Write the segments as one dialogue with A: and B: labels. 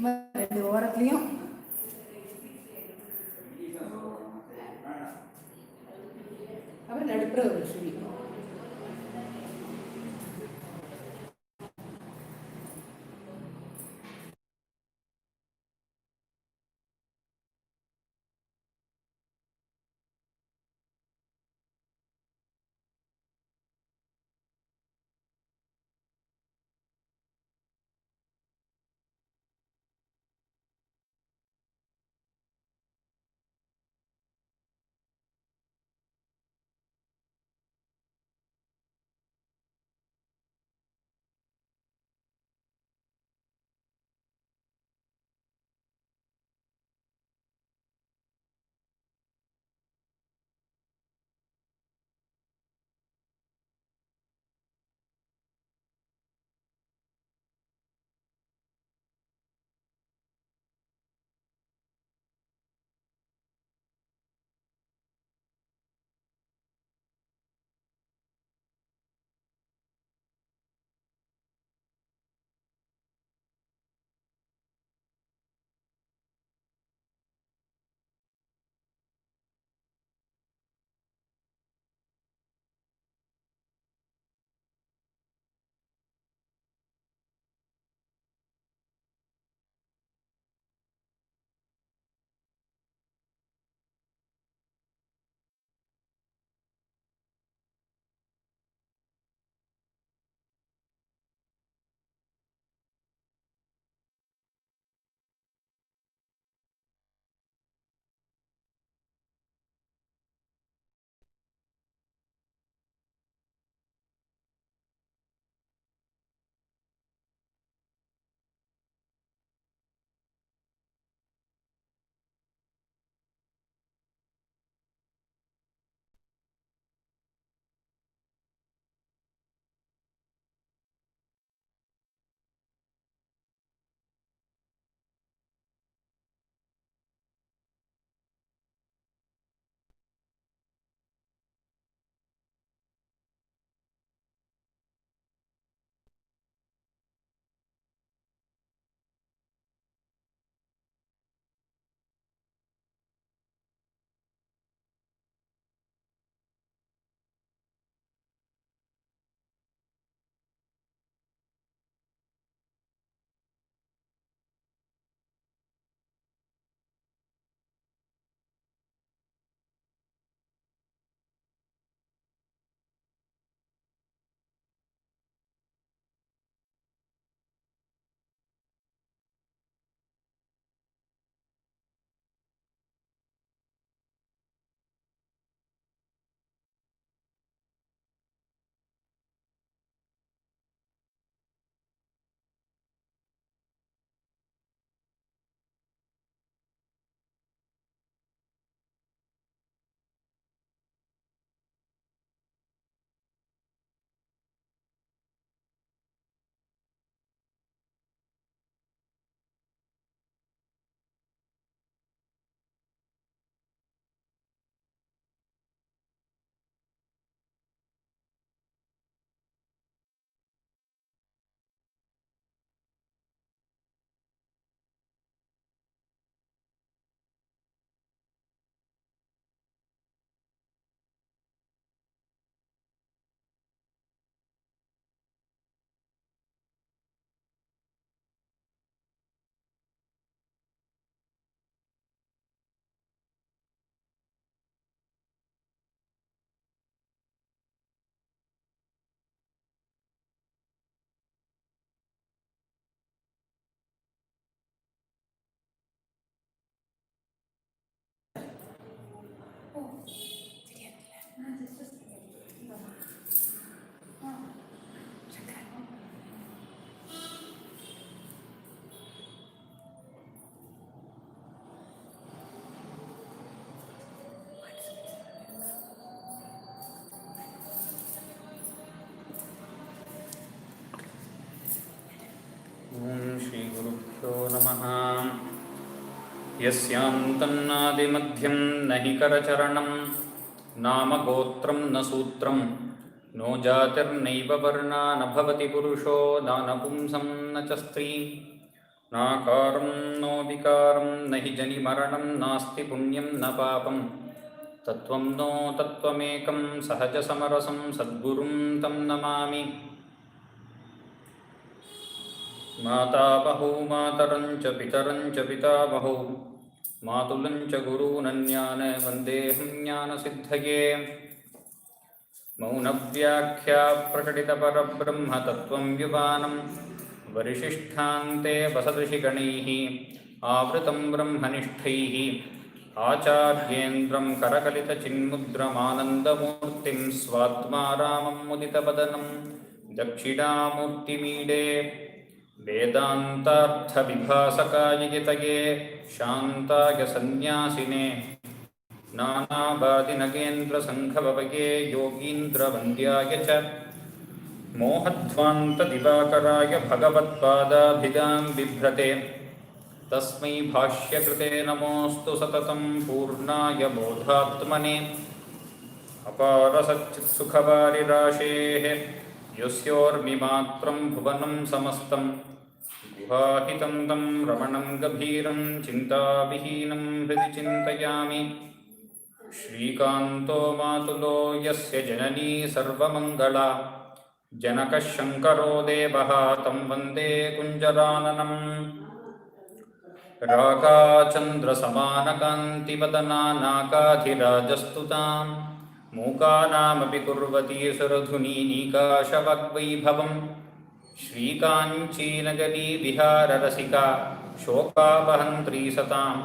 A: ரெண்டு ஓரத்துலையும் அப்புறம் நடுப்புற ஒரு சுழி.
B: श्रीगुरुभ्यो नमः। यस्यान्तन्नादिमध्यं न हि करचरणं नाम गोत्रं न सूत्रं नो जातिर्नैव वर्णा न भवति पुरुषो न नपुंसं न च स्त्री नाकारं नो विकारं न हि जनिमरणं नास्ति पुण्यं न पापं तत्त्वं नो तत्त्वमेकं सहजसमरसं सद्गुरुं तं नमामि। मातामहौ मातरं च पितरं च पितामहौ मातुलं च गुरूनन्यान् वन्देऽहं ज्ञानसिद्धये। मौनव्याख्या प्रकटितपरब्रह्मतत्त्वं युवानं वरिशिष्ठान्ते वसदृशिगणैः आवृतं ब्रह्मनिष्ठैः आचार्येन्द्रं करकलितचिन्मुद्रमानन्दमूर्तिं स्वात्मा रामं मुदितवदनं दक्षिणामूर्तिमीडे। वेदान्तार्थविभासकाय यतये शान्ताय सन्न्यासिने नानावादिनगेन्द्रसङ्घभवये योगीन्द्रवन्द्याय च मोहध्वान्तदिवाकराय भगवत्पादाभिधां बिभ्रते तस्मै भाष्यकृते नमोऽस्तु सततं पूर्णाय बोधात्मने। अपारसच्चित्सुखवारिराशेः यस्योर्मिमात्रं भुवनं समस्तं गुहाहितं तं रमणं गभीरं चिन्ताविहीनं हृदि चिन्तयामि। श्रीकान्तो मातुलो यस्य जननी सर्वमङ्गला जनकः शङ्करो देवः तं वन्दे कुञ्जराननम्। रागाचन्द्रसमानकान्तिवदना नाकाधिराजस्तुतां मूकानामपि कुर्वती सुरधुनी नीकाशवग्वैभवम्। श्रीकाञ्चीनगरी विहाररसिका शोकावहन्त्री सताम्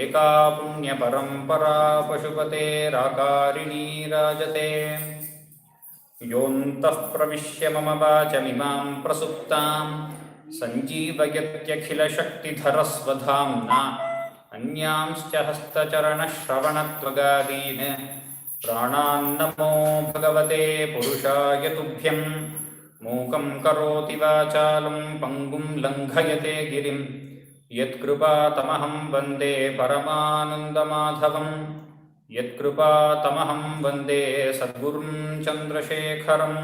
B: एका पुण्यपरम्परा पशुपतेराकारिणी राजते। योऽन्तः प्रविश्य मम वाचमिमां प्रसुप्तां सञ्जीवयत्यखिलशक्तिधरस्वधाम्ना अन्यांश्च हस्तचरणश्रवणत्वगादीन् प्राणान्नमो भगवते पुरुषाय तुभ्यं। मूकं करोति वाचालं पङ्गुं लङ्घयते गिरिं यत्कृपातमहं वन्दे परमानन्दमाधवं। यत्कृपातमहं वन्दे सद्गुरुं चन्द्रशेखरम्।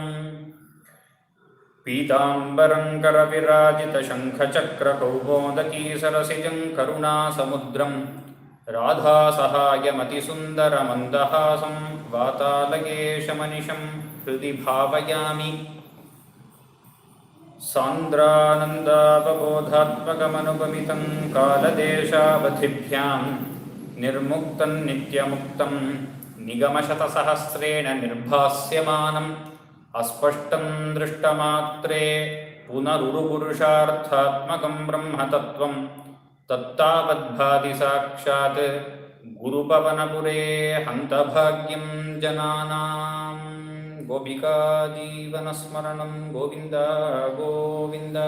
B: पीताम्बरं करविराजितशङ्खचक्रकौमोदकीसरसिजं करुणासमुद्रं राधासहायमतिसुन्दरमन्दहासं वातालयेशमनिशं हृदि भावयामि। सान्द्रानन्दावबोधात्मकमनुगमितं कालदेशावधिभ्यां निर्मुक्तं नित्यमुक्तं निगमशतसहस्रेण निर्भास्यमानम् अस्पष्टं दृष्टमात्रे पुनरुरुपुरुषार्थात्मकं ब्रह्मतत्त्वं तत्तावद्भाति साक्षात् गुरुपवनपुरे हन्तभाग्यं जनानां। गोपिका जीवनस्मरणं Govind Govind.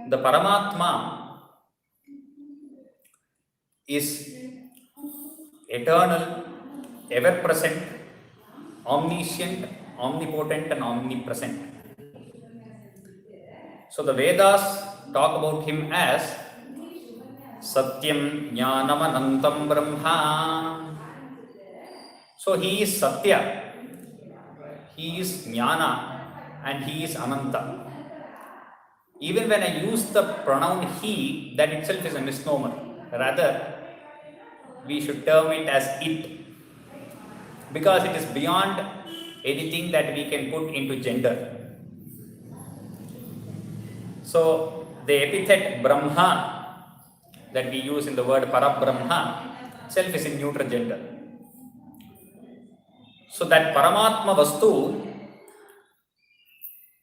B: The Paramatma is eternal, ever-present, omniscient, omnipotent and omnipresent. So the Vedas talk about him as Satyam Jnanam Anantam Brahma. So he is Satya, he is Jnana and he is Ananta. Even when I use the pronoun he, that itself is a misnomer. Rather, we should term it as it, because it is beyond anything that we can put into gender. So, the epithet Brahma that we use in the word Parabrahma itself is in neuter gender. So, that Paramatma Vastu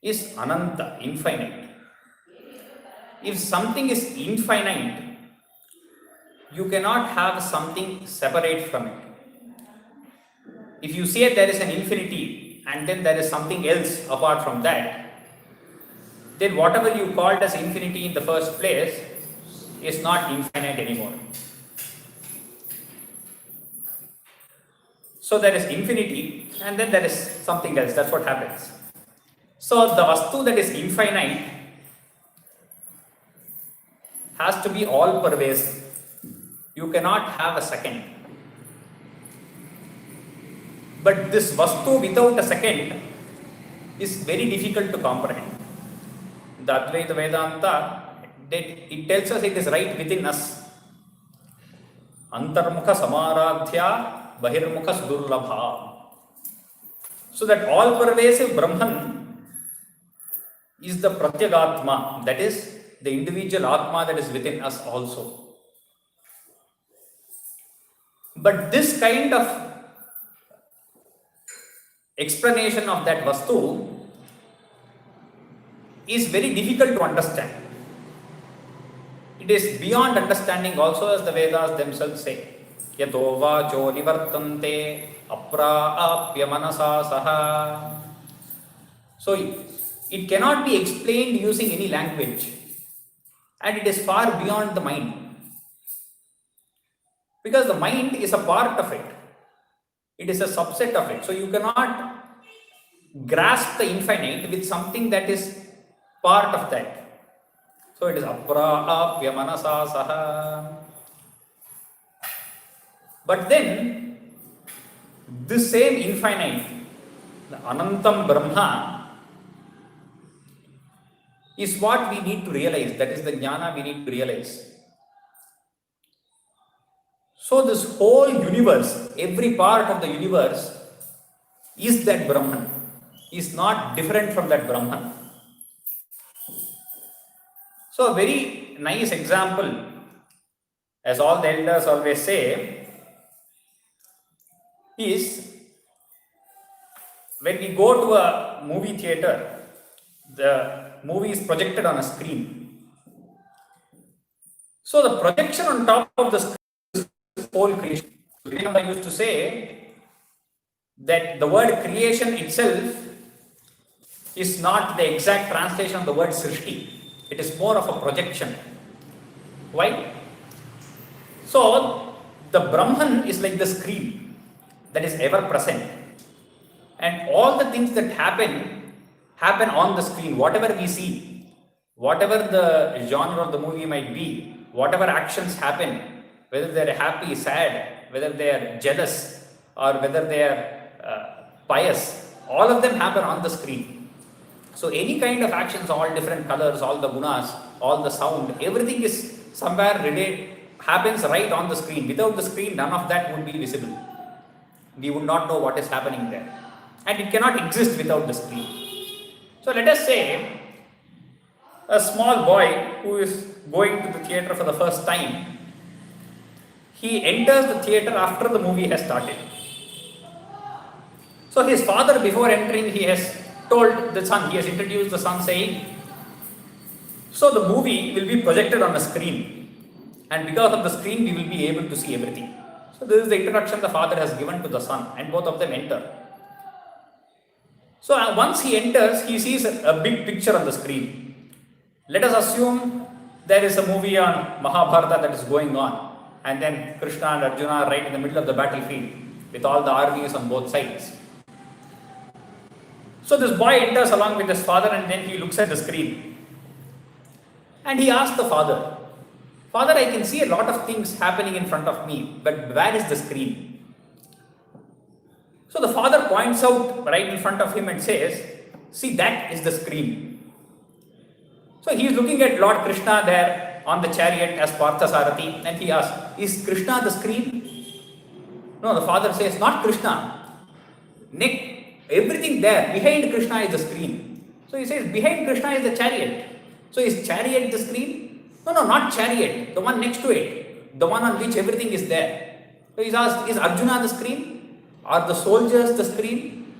B: is Ananta, infinite. If something is infinite, you cannot have something separate from it. If you say there is an infinity and then there is something else apart from that, then whatever you called as infinity in the first place is not infinite anymore. So there is infinity and then there is something else. That's what happens. So the Vastu that is infinite has to be all pervasive. You cannot have a second. But this vastu without a second is very difficult to comprehend. The Advaita Vedanta, it tells us it is right within us. Antarmukha samaradhya bahirmukha sudurlabha. So that all pervasive Brahman is the Pratyagatma, that is the individual Atma that is within us also. But this kind of explanation of that Vastu is very difficult to understand. It is beyond understanding also, as the Vedas themselves say. Yato vacho nivartante apraapya manasa saha. So it cannot be explained using any language, and it is far beyond the mind. Because the mind is a part of it. It is a subset of it. So you cannot grasp the infinite with something that is part of that. So it is apraapya manasa saha. But then, this same infinite, the Anantam Brahma, is what we need to realize. That is the jnana we need to realize. So this whole universe, every part of the universe is that Brahman, is not different from that Brahman. So a very nice example, as all the elders always say, is when we go to a movie theater, the movie is projected on a screen. So the projection on top of the screen is whole creation. I used to say that the word creation itself is not the exact translation of the word srishti. It is more of a projection. Why? So the Brahman is like the screen that is ever present, and all the things that happen on the screen. Whatever we see, whatever the genre of the movie might be, whatever actions happen, whether they are happy, sad, whether they are jealous, or whether they are pious, all of them happen on the screen. So any kind of actions, all different colors, all the gunas, all the sound, everything is somewhere related, happens right on the screen. Without the screen, none of that would be visible. We would not know what is happening there. And it cannot exist without the screen. So let us say a small boy who is going to the theatre for the first time, he enters the theatre after the movie has started. So his father, before entering, he has told the son, he has introduced the son saying, so the movie will be projected on a screen, and because of the screen we will be able to see everything. So this is the introduction the father has given to the son, and both of them enter. So once he enters, he sees a big picture on the screen. Let us assume there is a movie on Mahabharata that is going on, and then Krishna and Arjuna are right in the middle of the battlefield with all the armies on both sides. So this boy enters along with his father, and then he looks at the screen and he asks the father, "Father, I can see a lot of things happening in front of me, but where is the screen?" So the father points out right in front of him and says, "See, that is the screen." So he is looking at Lord Krishna there on the chariot as Parthasarathi, and he asks, "Is Krishna the screen?" No, the father says, "Not Krishna. Everything there, behind Krishna is the screen." So he says, "Behind Krishna is the chariot. So is chariot the screen?" No, not chariot, the one next to it, the one on which everything is there. So he's asked, "Is Arjuna the screen? Are the soldiers the screen?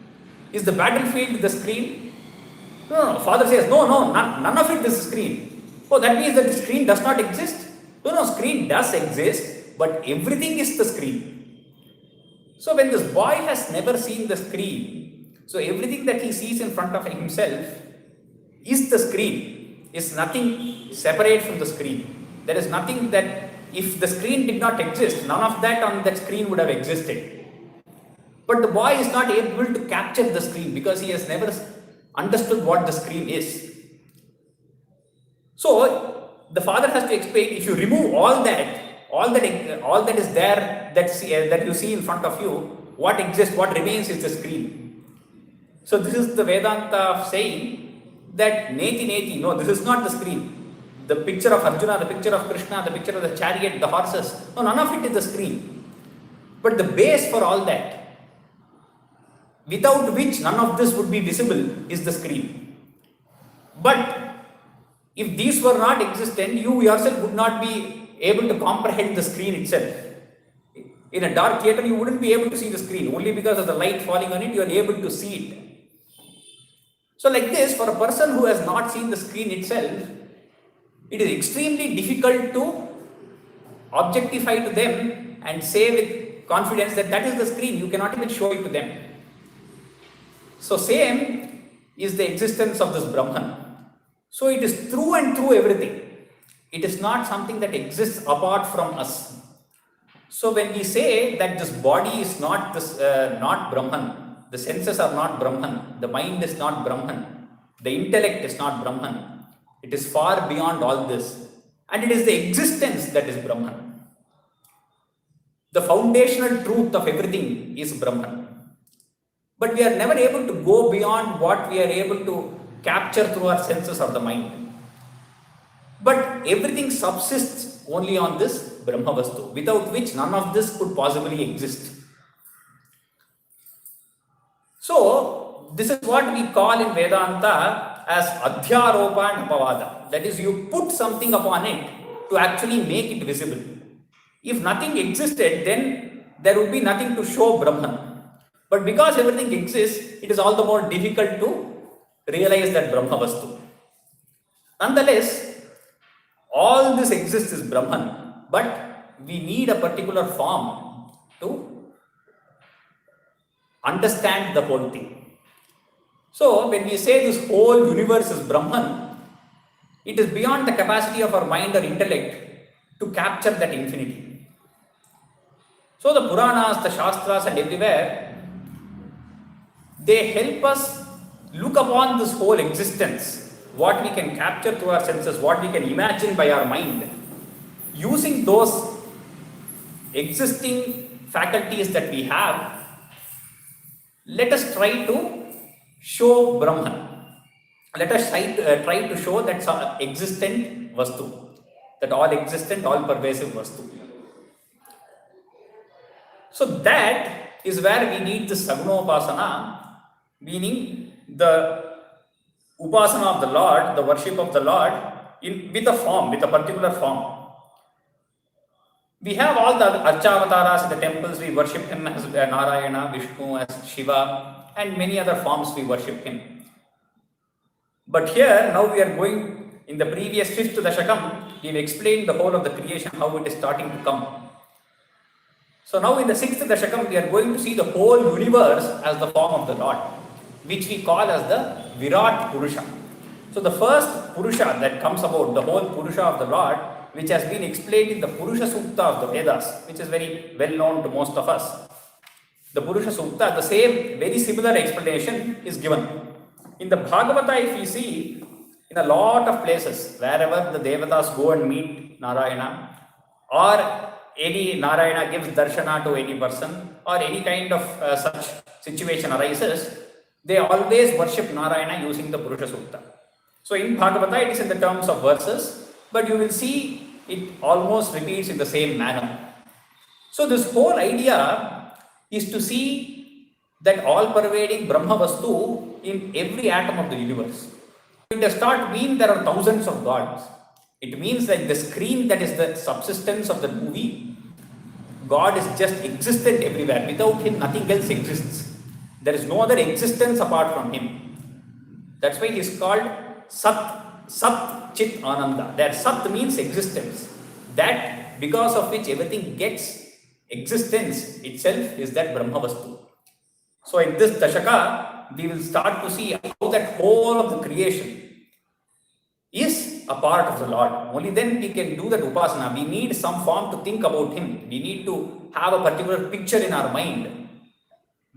B: Is the battlefield the screen?" No, father says, "No, none of it is the screen." Oh, that means that the screen does not exist? No, screen does exist, but everything is the screen. So when this boy has never seen the screen, so everything that he sees in front of himself is the screen, is nothing separate from the screen. There is nothing that, if the screen did not exist, none of that on that screen would have existed. But the boy is not able to capture the screen because he has never understood what the screen is. So the father has to explain, if you remove all that is there, that you see in front of you, what exists, what remains is the screen. So this is the Vedanta of saying that neti neti, no, this is not the screen. The picture of Arjuna, the picture of Krishna, the picture of the chariot, the horses, no, none of it is the screen. But the base for all that, without which none of this would be visible, is the screen. But if these were not existent, you yourself would not be able to comprehend the screen itself. In a dark theater, you wouldn't be able to see the screen. Only because of the light falling on it, you are able to see it. So like this, for a person who has not seen the screen itself, it is extremely difficult to objectify to them and say with confidence that that is the screen. You cannot even show it to them. So same is the existence of this Brahman. So it is through and through everything. It is not something that exists apart from us. So when we say that this body is not Brahman, the senses are not Brahman, the mind is not Brahman, the intellect is not Brahman, it is far beyond all this. And it is the existence that is Brahman. The foundational truth of everything is Brahman. But we are never able to go beyond what we are able to capture through our senses of the mind. But everything subsists only on this Brahma Vastu, without which none of this could possibly exist. So, this is what we call in Vedanta as Adhyaropa and Apavada. That is, you put something upon it to actually make it visible. If nothing existed, then there would be nothing to show Brahman. But because everything exists, it is all the more difficult to realize that Brahma Vastu. Nonetheless, all this exists is Brahman, but we need a particular form to understand the whole thing. So, when we say this whole universe is Brahman, it is beyond the capacity of our mind or intellect to capture that infinity. So, the Puranas, the Shastras and everywhere, they help us look upon this whole existence, what we can capture through our senses, what we can imagine by our mind. Using those existing faculties that we have, let us try to show Brahman. Let us try to show that some existent Vastu, that all existent, all pervasive Vastu. So that is where we need the Sagunopasana, meaning the Upasana of the Lord, the worship of the Lord, with a form, with a particular form. We have all the Archavataras in the temples, we worship him as Narayana, Vishnu, as Shiva, and many other forms we worship him. But here, now we are going, in the previous 5th Dashakam, we have explained the whole of the creation, how it is starting to come. So now in the 6th Dashakam, we are going to see the whole universe as the form of the Lord, which we call as the Virat Purusha. So the first Purusha that comes about, the whole Purusha of the Lord, which has been explained in the Purusha Sukta of the Vedas, which is very well known to most of us. The Purusha Sukta, the same, very similar explanation is given. In the Bhagavata, if we see, in a lot of places, wherever the Devatas go and meet Narayana, or any Narayana gives darshana to any person, or any kind of such situation arises, they always worship Narayana using the Purusha Sukta. So in Bhagavata, it is in the terms of verses, but you will see it almost repeats in the same manner. So this whole idea is to see that all-pervading Brahma Vastu in every atom of the universe. It does not mean there are thousands of gods. It means that the screen that is the subsistence of the movie, God is just existent everywhere. Without him, nothing else exists. There is no other existence apart from him. That's why he is called Sat Chit Ananda. There Sat means existence. That because of which everything gets existence itself is that Brahma Vastu. So in this Dashaka, we will start to see how that whole of the creation is a part of the Lord. Only then we can do that Upasana. We need some form to think about him. We need to have a particular picture in our mind.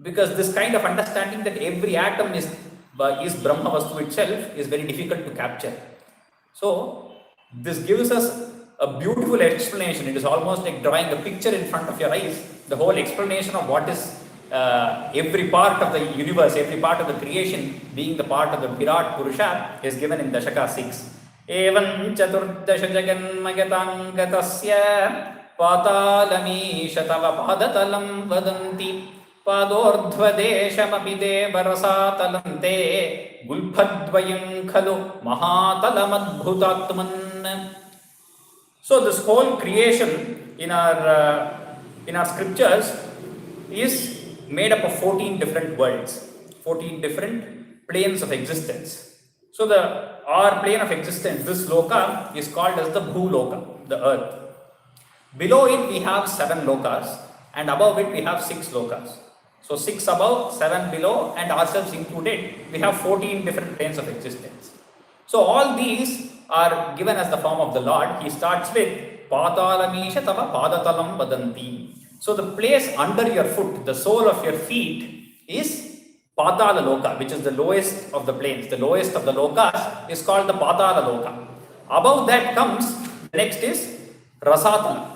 B: Because this kind of understanding that every atom is Brahma Vastu itself is very difficult to capture. So, This gives us a beautiful explanation. It is almost like drawing a picture in front of your eyes. The whole explanation of what is every part of the universe, every part of the creation being the part of the Virat Purusha is given in Dashaka 6. Evam chaturdasha jaganmayatangatasya patalamīshatava padatalam vadanti padordhvadeshamapi devarasātalante gulphadvayam khalu mahātalamadbhutatman. So this whole creation in our scriptures is made up of 14 different worlds, 14 different planes of existence. So our plane of existence, this loka, is called as the bhuloka, the earth. Below it we have 7 lokas, and above it we have 6 lokas. So 6 above, 7 below, and ourselves included, we have 14 different planes of existence. So all these are given as the form of the Lord. He starts with Patalamīshatava padatalam vadanti. So the place under your foot, the sole of your feet, is Patala Loka, which is the lowest of the planes. The lowest of the lokas is called the Patala Loka. Above that comes, the next is Rasatala.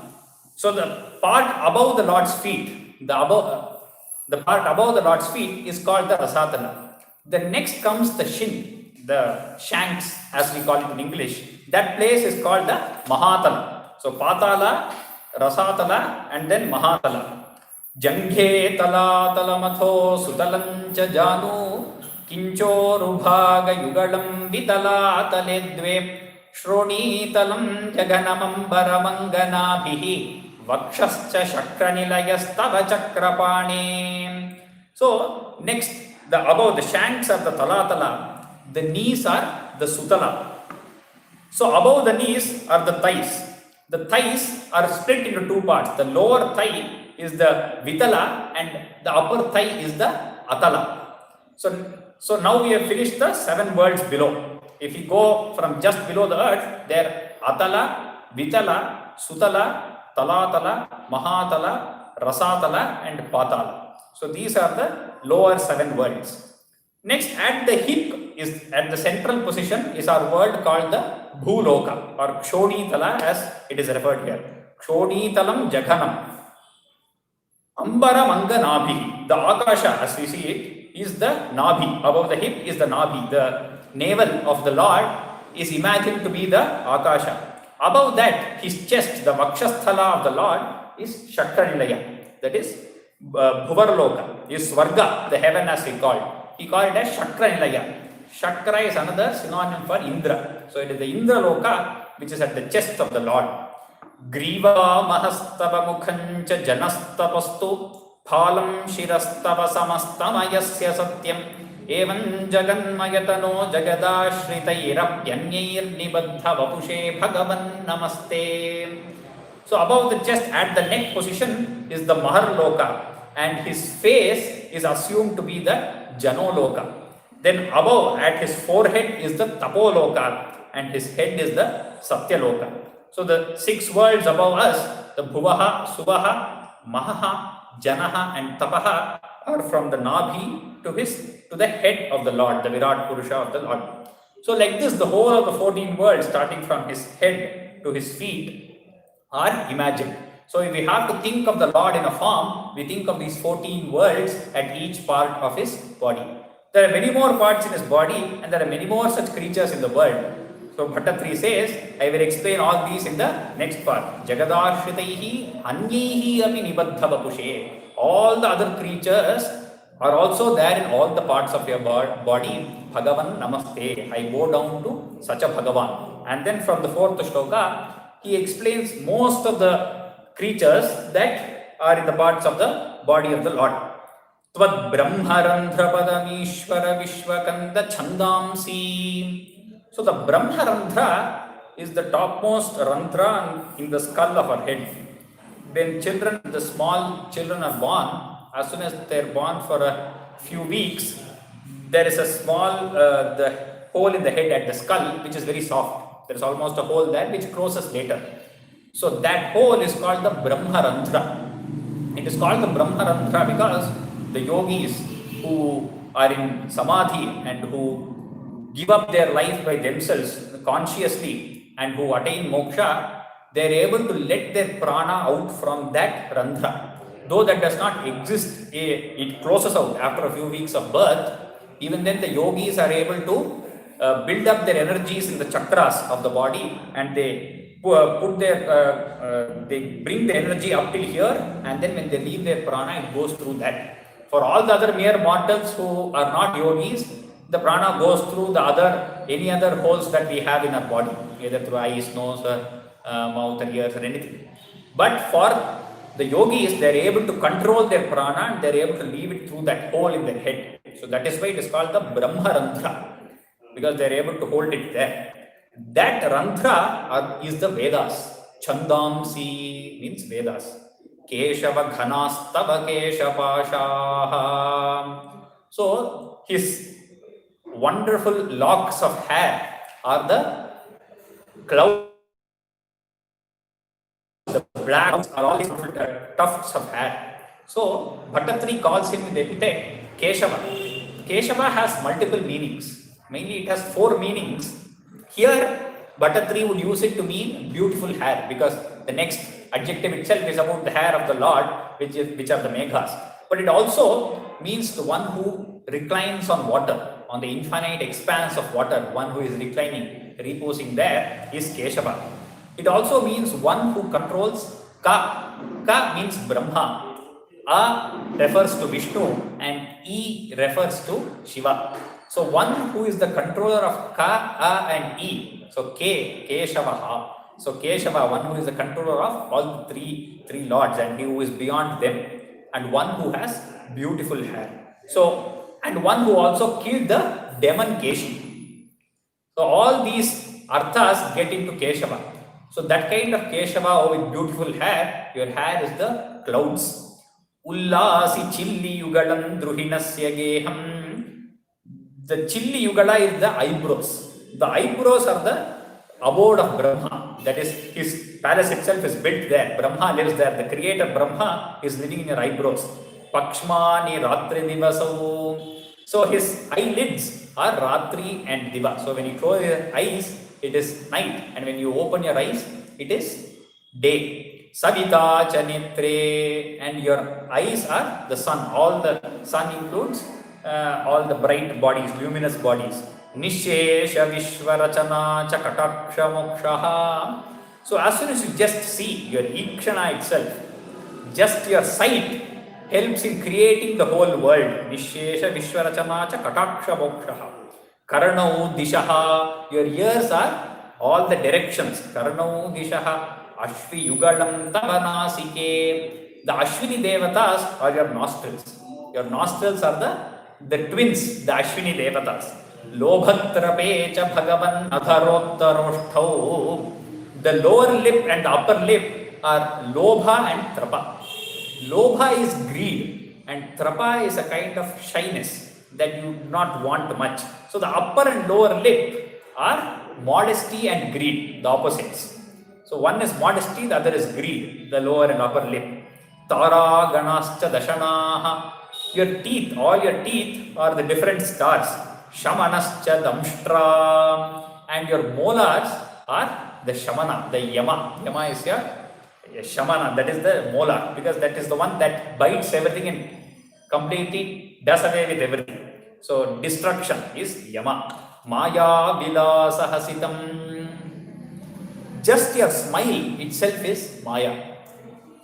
B: So the part above the Lord's feet, the part above the Lord's feet is called the Rasatala. The next comes the shin, the shanks as we call it in English. That place is called the Mahatala. So Patala, Rasatala, and then Mahatala. Janghe tala talamatho sutalancha janu kinchorubhaga yugalam vitala taledve shroni-talam jaganamambaramanganabihi vakshascha shakranilayastava chakrapane. So next, the above the shanks are the talatala, the knees are the sutala. So above the knees are the thighs. The thighs are split into 2 parts. The lower thigh is the vitala and the upper thigh is the atala. So now we have finished the 7 worlds below. If we go from just below the earth, there atala, vitala, sutala, talatala, mahatala, rasatala, and patala. So these are the lower 7 worlds. Next, at the hip, is at the central position, is our world called the Bhuloka or Kshonitala as it is referred here. Kshonitalam Jaganam. Ambaramanga Nabhi. The Akasha, as we see it, is the Nabhi. Above the hip is the Nabhi. The navel of the Lord is imagined to be the Akasha. Above that, his chest, the Vakshasthala of the Lord, is Shakranilaya. That is Bhuvarloka, is Swarga, the heaven as we call it. He called it as Shakranilaya. Shakra is another synonym for Indra. So it is the Indra Loka which is at the chest of the Lord. Griva mahastava mukhancha janastapastu phalam shirastava samastamayasya satyam evan jaganmayatano jagadashritayirapyanyair nibaddha vapushe bhagavan namaste. So above the chest at the neck position is the Mahar Loka and his face is assumed to be the Jano Loka. Then above at his forehead is the Tapoloka and his head is the Satyaloka. So the 6 worlds above us, the Bhuvaha, Suvaha, Mahaha, Janaha and Tapaha are from the Nabhi to the head of the Lord, the Virat Purusha of the Lord. So like this, the whole of the 14 worlds starting from his head to his feet are imagined. So if we have to think of the Lord in a form, we think of these 14 worlds at each part of his body. There are many more parts in his body and there are many more such creatures in the world. So Bhattatri says, I will explain all these in the next part. Jagadashritaihi anyaihi api nibaddha vapushe. All the other creatures are also there in all the parts of your body. Bhagavan namaste. I bow down to such a Bhagavan. And then from the 4th shloka, he explains most of the creatures that are in the parts of the body of the Lord. Tvad Brahmarandra padamishvara vishvakanda chandamsi. So the Brahmarandra is the topmost randra in the skull of our head. When the small children are born, as soon as they are born for a few weeks, there is a small the hole in the head at the skull which is very soft. There is almost a hole there which closes later. So that hole is called the Brahmarandra. It is called the Brahmarandra because the yogis who are in samadhi and who give up their life by themselves consciously and who attain moksha, they are able to let their prana out from that randhra. Though that does not exist, it closes out after a few weeks of birth. Even then, the yogis are able to build up their energies in the chakras of the body, and they they bring the energy up till here, and then when they leave their prana, it goes through that. For all the other mere mortals who are not yogis, the prana goes through any other holes that we have in our body, either through eyes, nose, mouth, and ears, or anything. But for the yogis, they are able to control their prana and they are able to leave it through that hole in their head. So that is why it is called the Brahmarandra, because they are able to hold it there. That Randhra is the Vedas. Chandamsi means Vedas. Keshava Ghanastava Keshapashaha. So his wonderful locks of hair are the clouds. The black are all these tufts of hair. So Bhattatri calls him with the epithet Keshava. Keshava has multiple meanings. Mainly it has 4 meanings. Here Bhattatri would use it to mean beautiful hair, because the next adjective itself is about the hair of the Lord, which are the meghas. But it also means the one who reclines on water, on the infinite expanse of water. One who is reclining, reposing there is Keshava. It also means one who controls Ka. Ka means Brahma. A refers to Vishnu and E refers to Shiva. So one who is the controller of Ka, A and E. So Keshavaha. So Keshava, one who is the controller of all the three lords and he who is beyond them. And one who has beautiful hair. So, and one who also killed the demon Keshi. So all these arthas get into Keshava. So that kind of Keshava with beautiful hair, your hair is the clouds. Ullasi chilli yugalam druhinasya geham. The chilli yugala is the eyebrows. The eyebrows are the abode of Brahma. That is, his palace itself is built there. Brahma lives there. The creator Brahma is living in your eyebrows. Pakshmani ratri divasav. So his eyelids are ratri and diva. So when you close your eyes, it is night, and when you open your eyes, it is day. Savita chanitre, and your eyes are the sun. All the sun includes all the bright bodies, luminous bodies. Nishesha vishvarachana chakataksha mokshaha. So as soon as you just see your ikshana itself, just your sight helps in creating the whole world. Nishesha vishvarachana chakataksha mokshaha. Karnau dishaha, your ears are all the directions. Karnau dishaha, Ashvi yugalam tavanasike. The Ashwini devatas are your nostrils. Your nostrils are the twins, the Ashwini devatas. Lobhatrapecha bhagavan adharottaroshtau. The lower lip and the upper lip are Lobha and Trapa. Lobha is greed and Trapa is a kind of shyness that you do not want much. So the upper and lower lip are modesty and greed, the opposites. So one is modesty, the other is greed, the lower and upper lip. Tara ganascha dashanaha. Your teeth, all your teeth are the different stars. Shamanascha damshtra. And your molars are the shamana, the yama. Yama is your shamana, that is the molar, because that is the one that bites everything and completely does away with everything. So destruction is yama. Maya vilasahasitam. Just your smile itself is maya.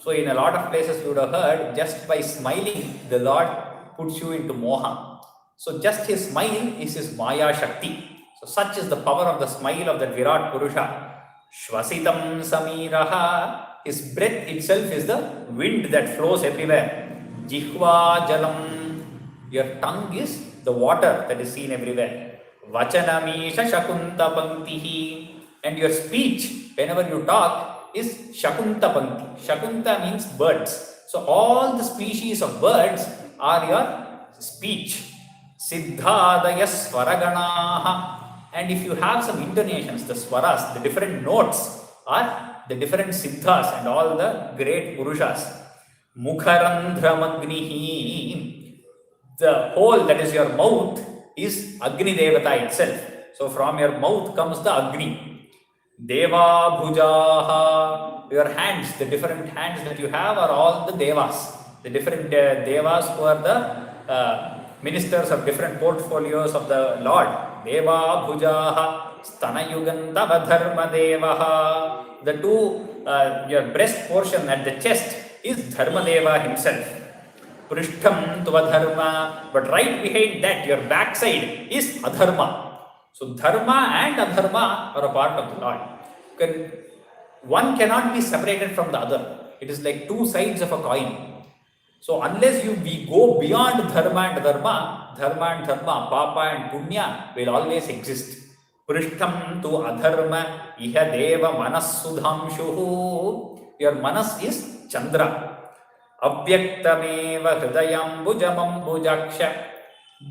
B: So in a lot of places you would have heard, just by smiling, the Lord puts you into moha. So just his smile is his maya shakti. So such is the power of the smile of the Virat Purusha. Shvasitam samiraha. His breath itself is the wind that flows everywhere. Jihva jalam. Your tongue is the water that is seen everywhere. Vachanamisha shakunta panktihi. And your speech, whenever you talk, is shakunta pankti. Shakunta means birds. So all the species of birds are your speech. Siddhadaya swaraganaha. And if you have some intonations, the swaras, the different notes are the different siddhas and all the great purushas. Mukharandhramagnihi. The hole that is your mouth is Agni Devata itself. So from your mouth comes the Agni. Deva Bhujaha. Your hands, the different hands that you have are all the Devas. The different Devas who are the ministers of different portfolios of the Lord. Deva Bhujaha Stanayugantava Dharma Devaha. The two, your breast portion at the chest is Dharma Deva himself. Prishtham Tuva Dharma. But right behind that, your backside is Adharma. So Dharma and Adharma are a part of the Lord. One cannot be separated from the other. It is like two sides of a coin. So unless we go beyond Dharma and Dharma, Papa and Punya will always exist. Prishtham tu Adharma iha deva manas sudhamshuhu. Your manas is Chandra. Avyaktameva hridayam bhujamam bhujaksha.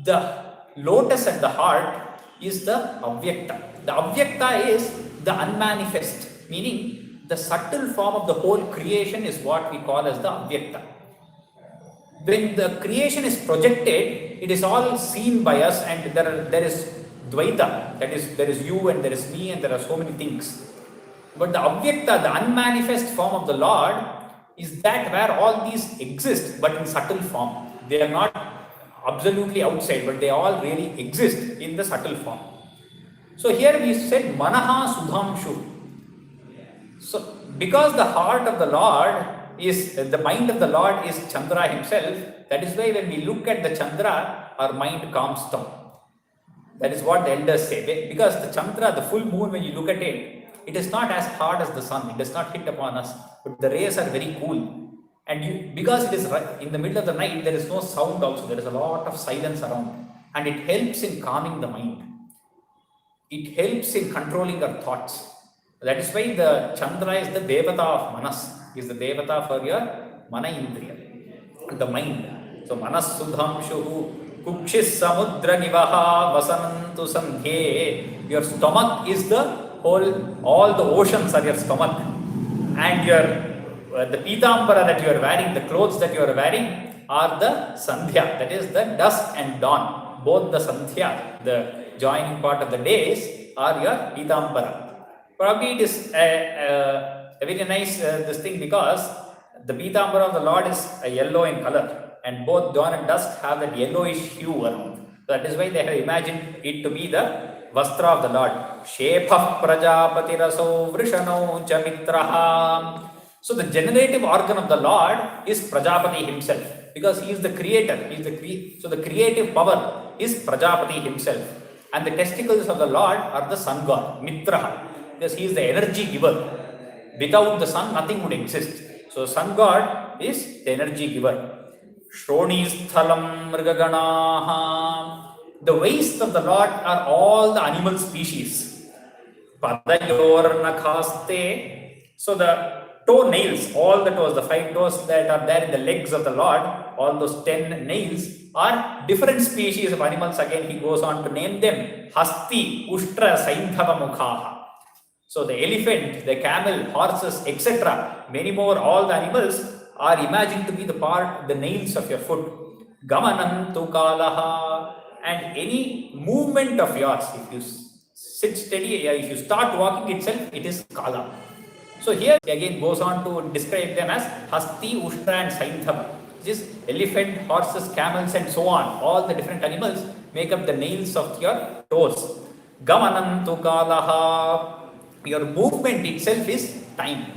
B: The lotus at the heart is the Avyakta. The Avyakta is the unmanifest, meaning the subtle form of the whole creation is what we call as the Avyakta. When the creation is projected, it is all seen by us, and there is Dvaita, that is, there is you and there is me and there are so many things. But the Avyakta, the unmanifest form of the Lord, is that where all these exist but in subtle form. They are not absolutely outside, but they all really exist in the subtle form. So here we said Manaha Sudhamshu. So because the heart of the Lord is, the mind of the Lord is Chandra himself, that is why when we look at the Chandra, our mind calms down. That is what the elders say. Because the Chandra, the full moon, when you look at it, it is not as hard as the sun. It does not hit upon us, but the rays are very cool. And because it is in the middle of the night, there is no sound also. There is a lot of silence around. And it helps in calming the mind. It helps in controlling our thoughts. That is why the Chandra is the Devata of Manas. Is the Devata for your Mana Indriya, the mind. So Manas Sudhamshuhu Kukshis Samudra Nivaha Vasanantu Sandhe. Your stomach is the whole, all the oceans are your stomach. And your the pitambara that you are wearing, the clothes that you are wearing are the Sandhya, that is the dusk and dawn. Both the Sandhya, the joining part of the days, are your pitambara. Probably it is a very nice this thing, because the pitambara of the Lord is a yellow in color, and both dawn and dusk have that yellowish hue around. So that is why they have imagined it to be the Vastra of the Lord. Shepha Prajapati Raso Vrishano Chamitraha. So the generative organ of the Lord is Prajapati himself, because he is the creator. So the creative power is Prajapati himself. And the testicles of the Lord are the sun god, Mitraha, because he is the energy giver. Without the sun, nothing would exist. So sun god is the energy giver. Shroni Sthalam Mrigaganaha. The waist of the Lord are all the animal species. Padayor Nakhaste. So the toe nails, all the toes, the 5 toes that are there in the legs of the Lord, all those 10 nails are different species of animals. Again, he goes on to name them Hasti, Ushtra, Saindhava Mukhaha. So the elephant, the camel, horses, etc., many more, all the animals are imagined to be the nails of your foot. Gamanam Tukalaha. And any movement of yours, if you sit steady, if you start walking itself, it is Kala. So here again goes on to describe them as Hasti, Ushtra and Saindhava. This is elephant, horses, camels and so on. All the different animals make up the nails of your toes. Gamanam Tukalaha. Your movement itself is time.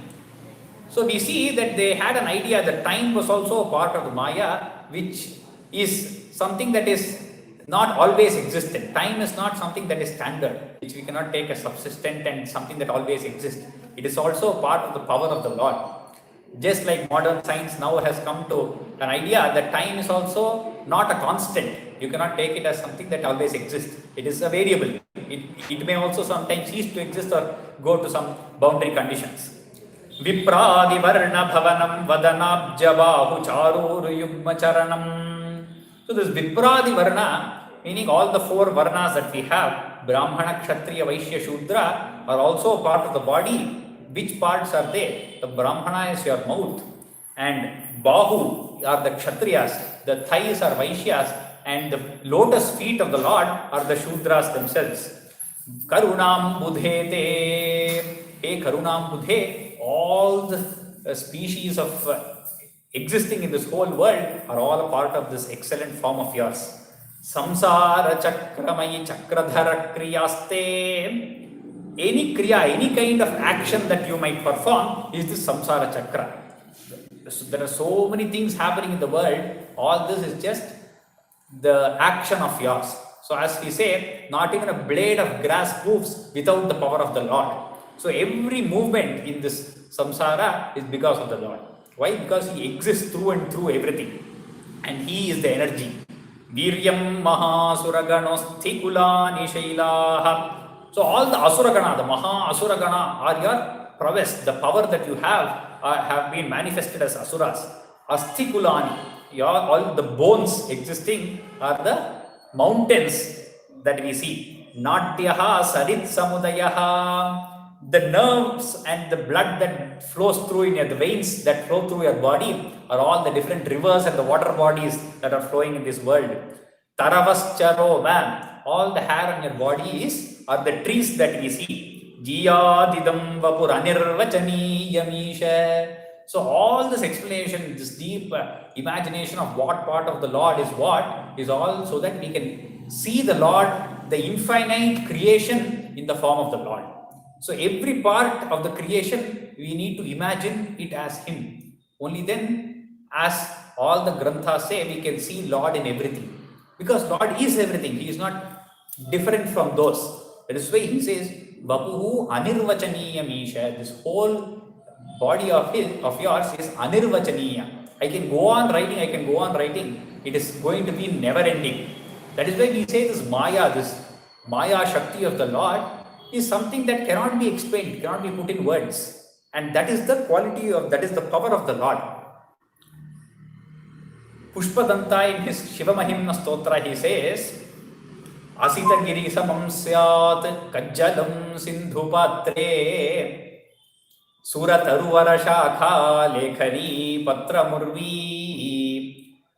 B: So we see that they had an idea that time was also a part of the Maya, which is something that is not always existent. Time is not something that is standard, which we cannot take as subsistent and something that always exists. It is also a part of the power of the Lord. Just like modern science now has come to an idea that time is also not a constant. You cannot take it as something that always exists. It is a variable. It may also sometimes cease to exist or go to some boundary conditions. Vipradi varna bhavanam vadanabjabahu charuru yugma charanam. So this Vipradi varna, meaning all the 4 varnas that we have, Brahmana, Kshatriya, Vaishya, Shudra, are also a part of the body. Which parts are they? The Brahmana is your mouth, and Bahu are the Kshatriyas, the thighs are Vaishyas, and the lotus feet of the Lord are the Shudras themselves. Karunam Budhete. Sindhuve Karunambudhe, all the species of existing in this whole world are all a part of this excellent form of yours. Samsara Chakramayi Chakradhara Kriyaste. Any kriya, any kind of action that you might perform is this samsara chakra. So there are so many things happening in the world. All this is just the action of yours. So as we say, not even a blade of grass moves without the power of the Lord. So every movement in this samsara is because of the Lord. Why? Because He exists through and through everything. And He is the energy. Viryam Mahasuraganosthikulani Shailaha. So all the Asuragana, the Maha Asuragana are your prowess, the power that you have been manifested as Asuras. Asthikulani, all the bones existing are the mountains that we see. Natyaha Sarit Samudayaha, the nerves and the blood that flows through in the veins that flow through your body are all the different rivers and the water bodies that are flowing in this world. Taravascharo, all the hair on your body are the trees that we see. Jiyadidam vapur anirvachaniyamisha. So all this explanation, this deep imagination of what part of the Lord is all so that we can see the Lord, the infinite creation in the form of the Lord. So every part of the creation, we need to imagine it as Him. Only then, as all the granthas say, we can see Lord in everything. Because Lord is everything. He is not different from those. That is why He says, Vapuhu anirvachaniyamisha. This whole body of yours is anirvachaniya. I can go on writing. It is going to be never ending. That is why we say this Maya Shakti of the Lord is something that cannot be explained, cannot be put in words. And that is the quality that is the power of the Lord. Pushpadanta in his Shivamahimna Stotra, he says, Asita Giri Samam Syat Kajjalam Sindhupatre Surataruara Shakha Lekhani Patramurvi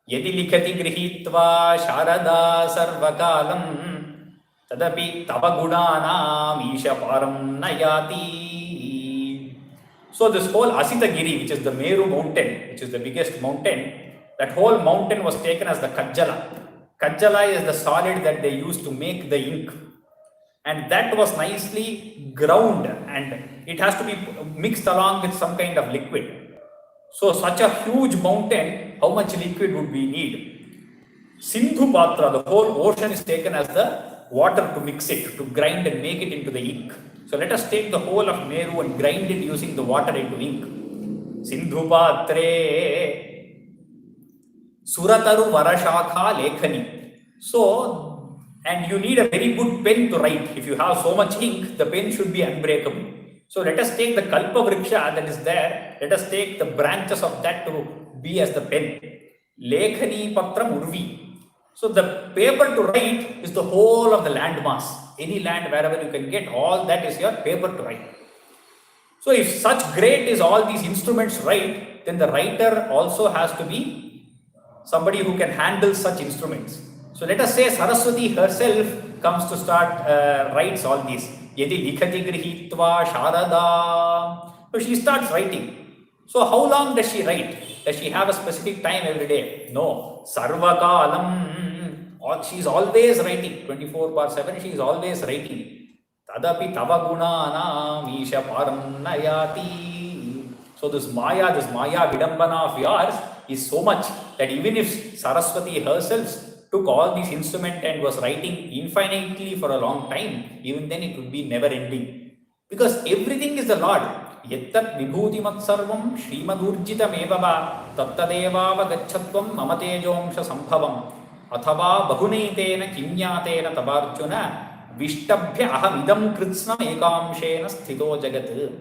B: Yedi Likhati Grihitva Sharada Sarvakalam Tadapi Tavagunanam Isha Param Nayati. So this whole Asita Giri, which is the Meru mountain, which is the biggest mountain, that whole mountain was taken as the Kajjala. Kajjala is the solid that they used to make the ink. And that was nicely ground and it has to be mixed along with some kind of liquid. So such a huge mountain, how much liquid would we need? Sindhu Patra, the whole ocean is taken as the water to mix it, to grind and make it into the ink. So let us take the whole of Meru and grind it using the water into ink. Sindhu Patre Surataru Varashakha Lekhani. So, and you need a very good pen to write. If you have so much ink, the pen should be unbreakable. So let us take the Kalpa Vriksha that is there. Let us take the branches of that to be as the pen. Lekhani Patram Urvi. So the paper to write is the whole of the land mass. Any land wherever you can get, all that is your paper to write. So if such great is all these instruments right, then the writer also has to be somebody who can handle such instruments. So let us say Saraswati herself comes to start, writes all these. Yedi likhati grihitva sharada. So she starts writing. So how long does she write? Does she have a specific time every day? No. Sarvakalam. She is always writing. 24/7 she is always writing. Tadapi tavagunanam isha param nayati. So this Maya Vidambana of yours is so much that even if Saraswati herself took all these instruments and was writing infinitely for a long time, even then it would be never ending. Because everything is the Lord. Yettat vibhutimat sarvam shrimadurjitam evava tattadevava gachatvam mamatejomsha sambhavam athava bahunaitena kinyatena tabarjuna vishtabhya ahamidam kritsnam ekamshena sthito jagat.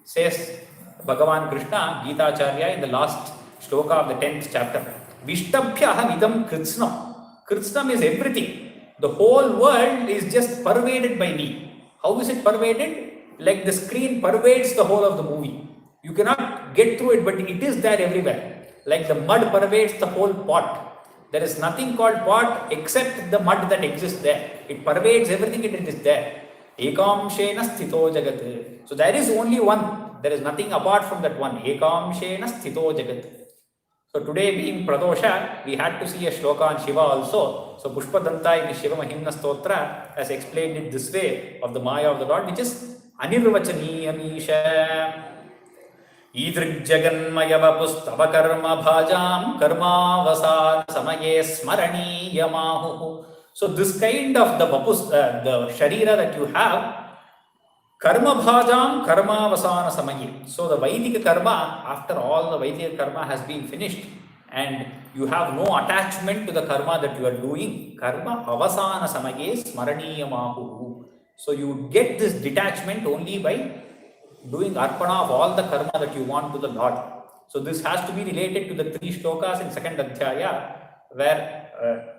B: Says Bhagavan Krishna, Gita Acharya, in the last shloka of the 10th chapter. Vishtabhya ahamidam kritsnam. Kritsnam is everything. The whole world is just pervaded by me. How is it pervaded? Like the screen pervades the whole of the movie. You cannot get through it, but it is there everywhere. Like the mud pervades the whole pot. There is nothing called pot except the mud that exists there. It pervades everything, it is there. Ekamshena sthito jagat. So there is only one. There is nothing apart from that one. Ekamshena sthito jagat. So today being Pradosha, we had to see a shloka on Shiva also. So Pushpadanta in the Shiva Mahimna Stotra has explained it this way of the Maya of the Lord, which is Anirvachaniyamisha. Idrigjaganmayavapustava karma bhajam karma vasa samaye smaraniyamahu. So this kind of the the sharira that you have, karma bhajam karma vasana samaye. So the Vedic karma, after all the Vedic karma has been finished and you have no attachment to the karma that you are doing, karma avasana samaye smaraniyamahu. So you get this detachment only by doing arpana of all the karma that you want to the Lord. So this has to be related to the 3 shlokas in second adhyaya, where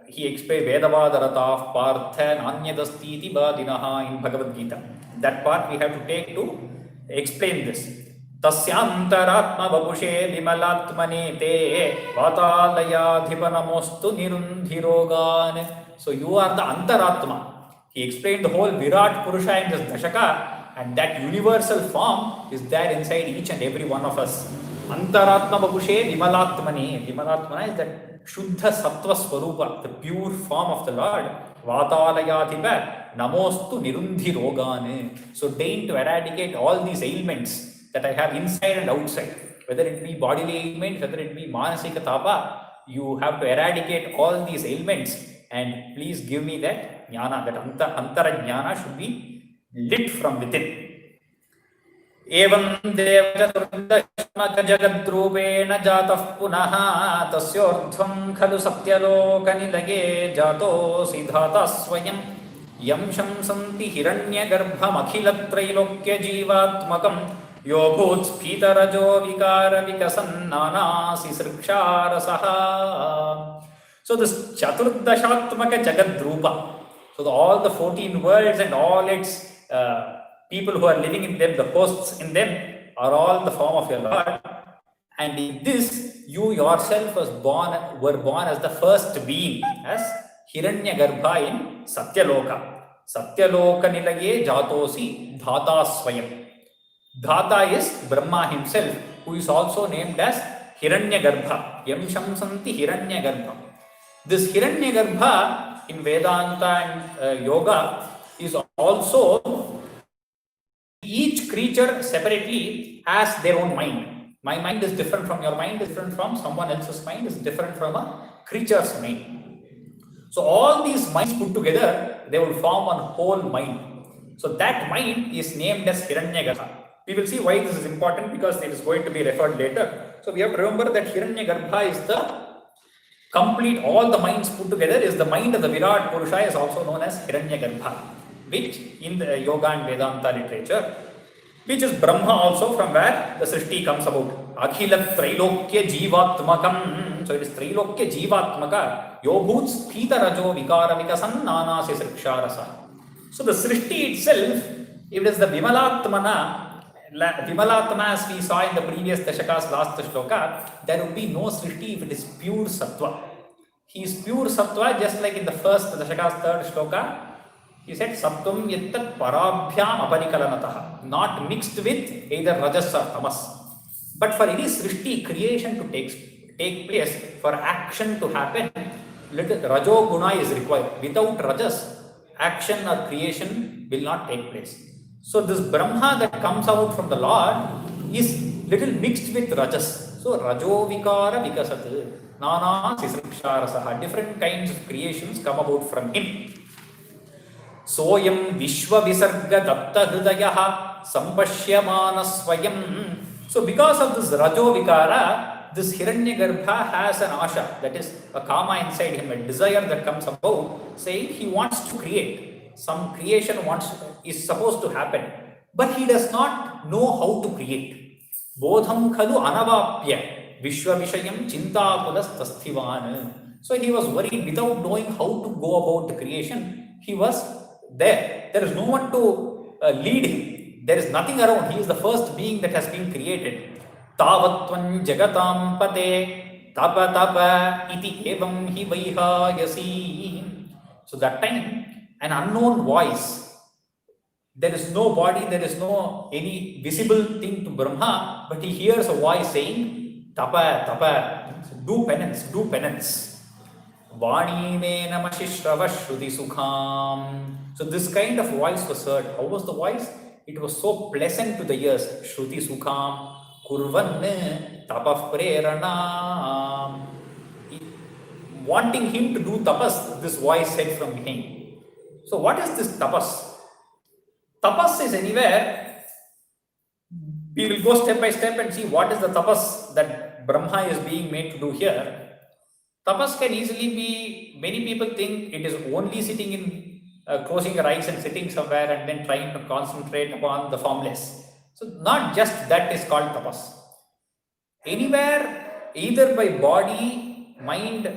B: he explained Vedavadaratav Partha Nanyadastiti Badinaha in Bhagavad Gita. That part we have to take to explain this. Tasyantaratma vapushe vimalatmane te vatalayadhipanamostu nirundhirogan. So you are the Antaratma. He explained the whole Virat Purusha in this Dashaka, and that universal form is there inside each and every one of us. Antaratma vapushe vimalatmane. Vimalatmana is that Shuddha Sattva Swarupa, the pure form of the Lord. Vatalayadhipa namostu nirundhi rogane. So deign to eradicate all these ailments that I have inside and outside. Whether it be bodily ailments, whether it be manasika tapa, you have to eradicate all these ailments and please give me that jnana, that antara jnana should be lit from within. Evam devachaturdashmaka jagadrupena jatah punaha tasyordhvam khalu satyalokanilage jato siddhata swayam yam shamsanti hiranyagarbham akhilatrailokya jivatmakam yobhut spitarajo vikara vikasannanasi sriksharasaha. So this Chaturdashatmaka Jagadrupa, so all the 14 worlds and all its people who are living in them, the hosts in them, are all the form of your Lord. And in this, you yourself were born as the first being, as Hiranyagarbha in Satyaloka. Satyaloka nilage jatosi dhata swayam. Dhata is Brahma himself, who is also named as Hiranyagarbha. Yam shamsanti Hiranyagarbha. This Hiranyagarbha in Vedanta and Yoga is also, each creature separately has their own mind. My mind is different from your mind, different from someone else's mind, is different from a creature's mind. So all these minds put together, they will form one whole mind. So that mind is named as Hiranyagarbha. We will see why this is important, because it is going to be referred later. So we have to remember that Hiranyagarbha is the complete, all the minds put together is the mind of the Virat Purusha, is also known as Hiranyagarbha, which in the Yoga and Vedanta literature, which is Brahma also, from where the Srishti comes about. Akhila Trailokya Jivatmakam. So it is Trailokya Jivatmaka. Yobhuts Phita Rajo Vikara Vikasan Nanasi Sriksharasa. So the Srishti itself, if it is the Vimalatmana, as we saw in the previous Dashaka's last shloka, there will be no Srishti if it is pure Sattva. He is pure Sattva, just like in the first Dashaka's third shloka. He said, Sattvam yattat parabhyam aparikalanataha, not mixed with either Rajas or Tamas. But for any Srishti, creation to take place, for action to happen, little Rajo Guna is required. Without Rajas, action or creation will not take place. So this Brahma that comes out from the Lord is little mixed with Rajas. So Rajo Vikara Vikasat, Nana Sisriksharasaha, different kinds of creations come about from him. Soyam Vishwa Visarga Datta Hridayaha Sampashyamana Swayam. So because of this Rajo Vikara, this Hiranyagarbha has an asha, that is a kama inside him, a desire that comes about, saying he wants to create. Some creation is supposed to happen, but he does not know how to create. Bodham khalu anavapya vishwa vishayam chintakulas tasthivan. So he was worried without knowing how to go about the creation. He was there. There is no one to lead him. There is nothing around. He is the first being that has been created. Tavatvan jagatam pate tapa tapa iti evam hi vaihayasi. So that time, an unknown voice There is no body, there is no any visible thing to Brahma, but he hears a voice saying, Tapa, Tapa, do penance, do penance. Vani me namashishravah shruti sukham. So this kind of voice was heard. How was the voice? It was so pleasant to the ears. Shruti sukham, kurvan tapah prerana. Wanting him to do tapas, this voice said from behind. So what is this tapas? Tapas is anywhere. We will go step by step and see what is the tapas that Brahma is being made to do here. Tapas can easily be, many people think it is only sitting in, closing your eyes and sitting somewhere and then trying to concentrate upon the formless. So not just that is called tapas. Anywhere, either by body, mind,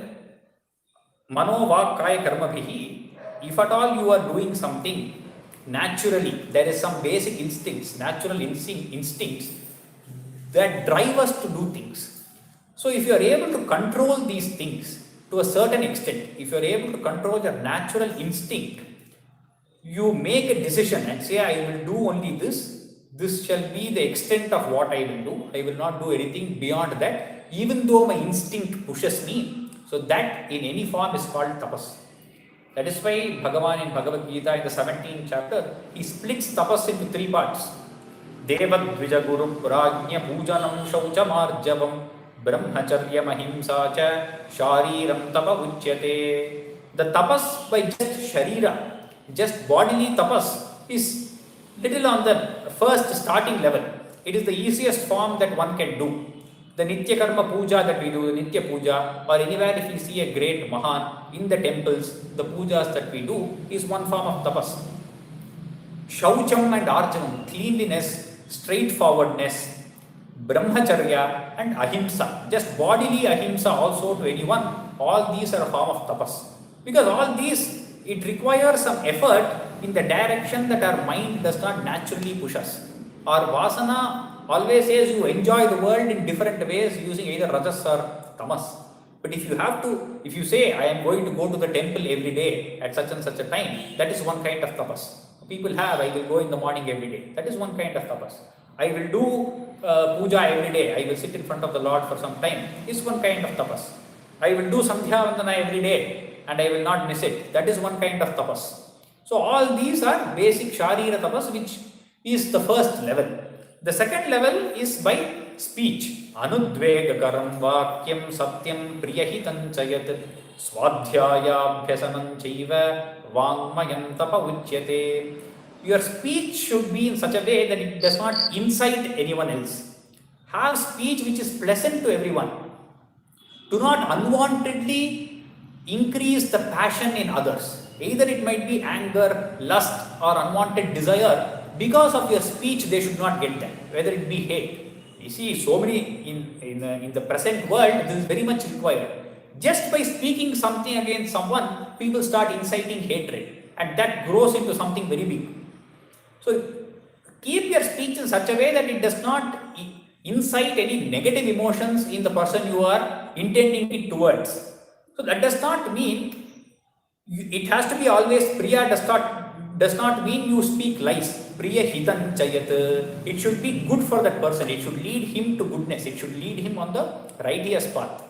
B: mano, vak, kaya, karma bhihi, if at all you are doing something naturally, there is some basic instincts, natural instincts that drive us to do things. So if you are able to control these things to a certain extent, if you are able to control your natural instinct, you make a decision and say, I will do only this. This shall be the extent of what I will do. I will not do anything beyond that, even though my instinct pushes me. So that in any form is called tapas. That is why Bhagavan in Bhagavad Gita in the 17th chapter, he splits tapas into 3 parts. Devad Dvija Guru Prajna Pujanam Shauchamarjavam Brahmacharya Mahimsa Cha Shariram Tapa Uchyate. The tapas by just Sharira, just bodily tapas, is little on the first starting level. It is the easiest form that one can do. The Nitya Karma Puja that we do, the Nitya Puja, or anywhere if you see a great Mahan in the temples, the pujas that we do is one form of tapas. Shaucham and Arjanam, cleanliness, straightforwardness, Brahmacharya and Ahimsa, just bodily Ahimsa also to anyone, all these are a form of tapas. Because all these, it requires some effort in the direction that our mind does not naturally push us. Our Vasana always says you enjoy the world in different ways using either rajas or tamas. But if you have to, if you say, I am going to go to the temple every day at such and such a time, that is one kind of tapas. People have, I will go in the morning every day. That is one kind of tapas. I will do puja every day. I will sit in front of the Lord for some time. Is one kind of tapas. I will do Sandhya Vandana every day and I will not miss it. That is one kind of tapas. So all these are basic Sharira tapas, which is the first level. The second level is by speech. Anudvegakaram vakyam satyam priyahitam chayat swadhyayabhyasanam chaiva vangmayam tapa uchyate. Your speech should be in such a way that it does not incite anyone else. Have speech which is pleasant to everyone. Do not unwantedly increase the passion in others. Either it might be anger, lust or unwanted desire. Because of your speech, they should not get that, whether it be hate. You see, so many in the present world, this is very much required. Just by speaking something against someone, people start inciting hatred, and that grows into something very big. So, keep your speech in such a way that it does not incite any negative emotions in the person you are intending it towards. So, that does not mean, it has to be always Priya does not mean you speak lies. Priya hitan chayat. It should be good for that person. It should lead him to goodness. It should lead him on the righteous path.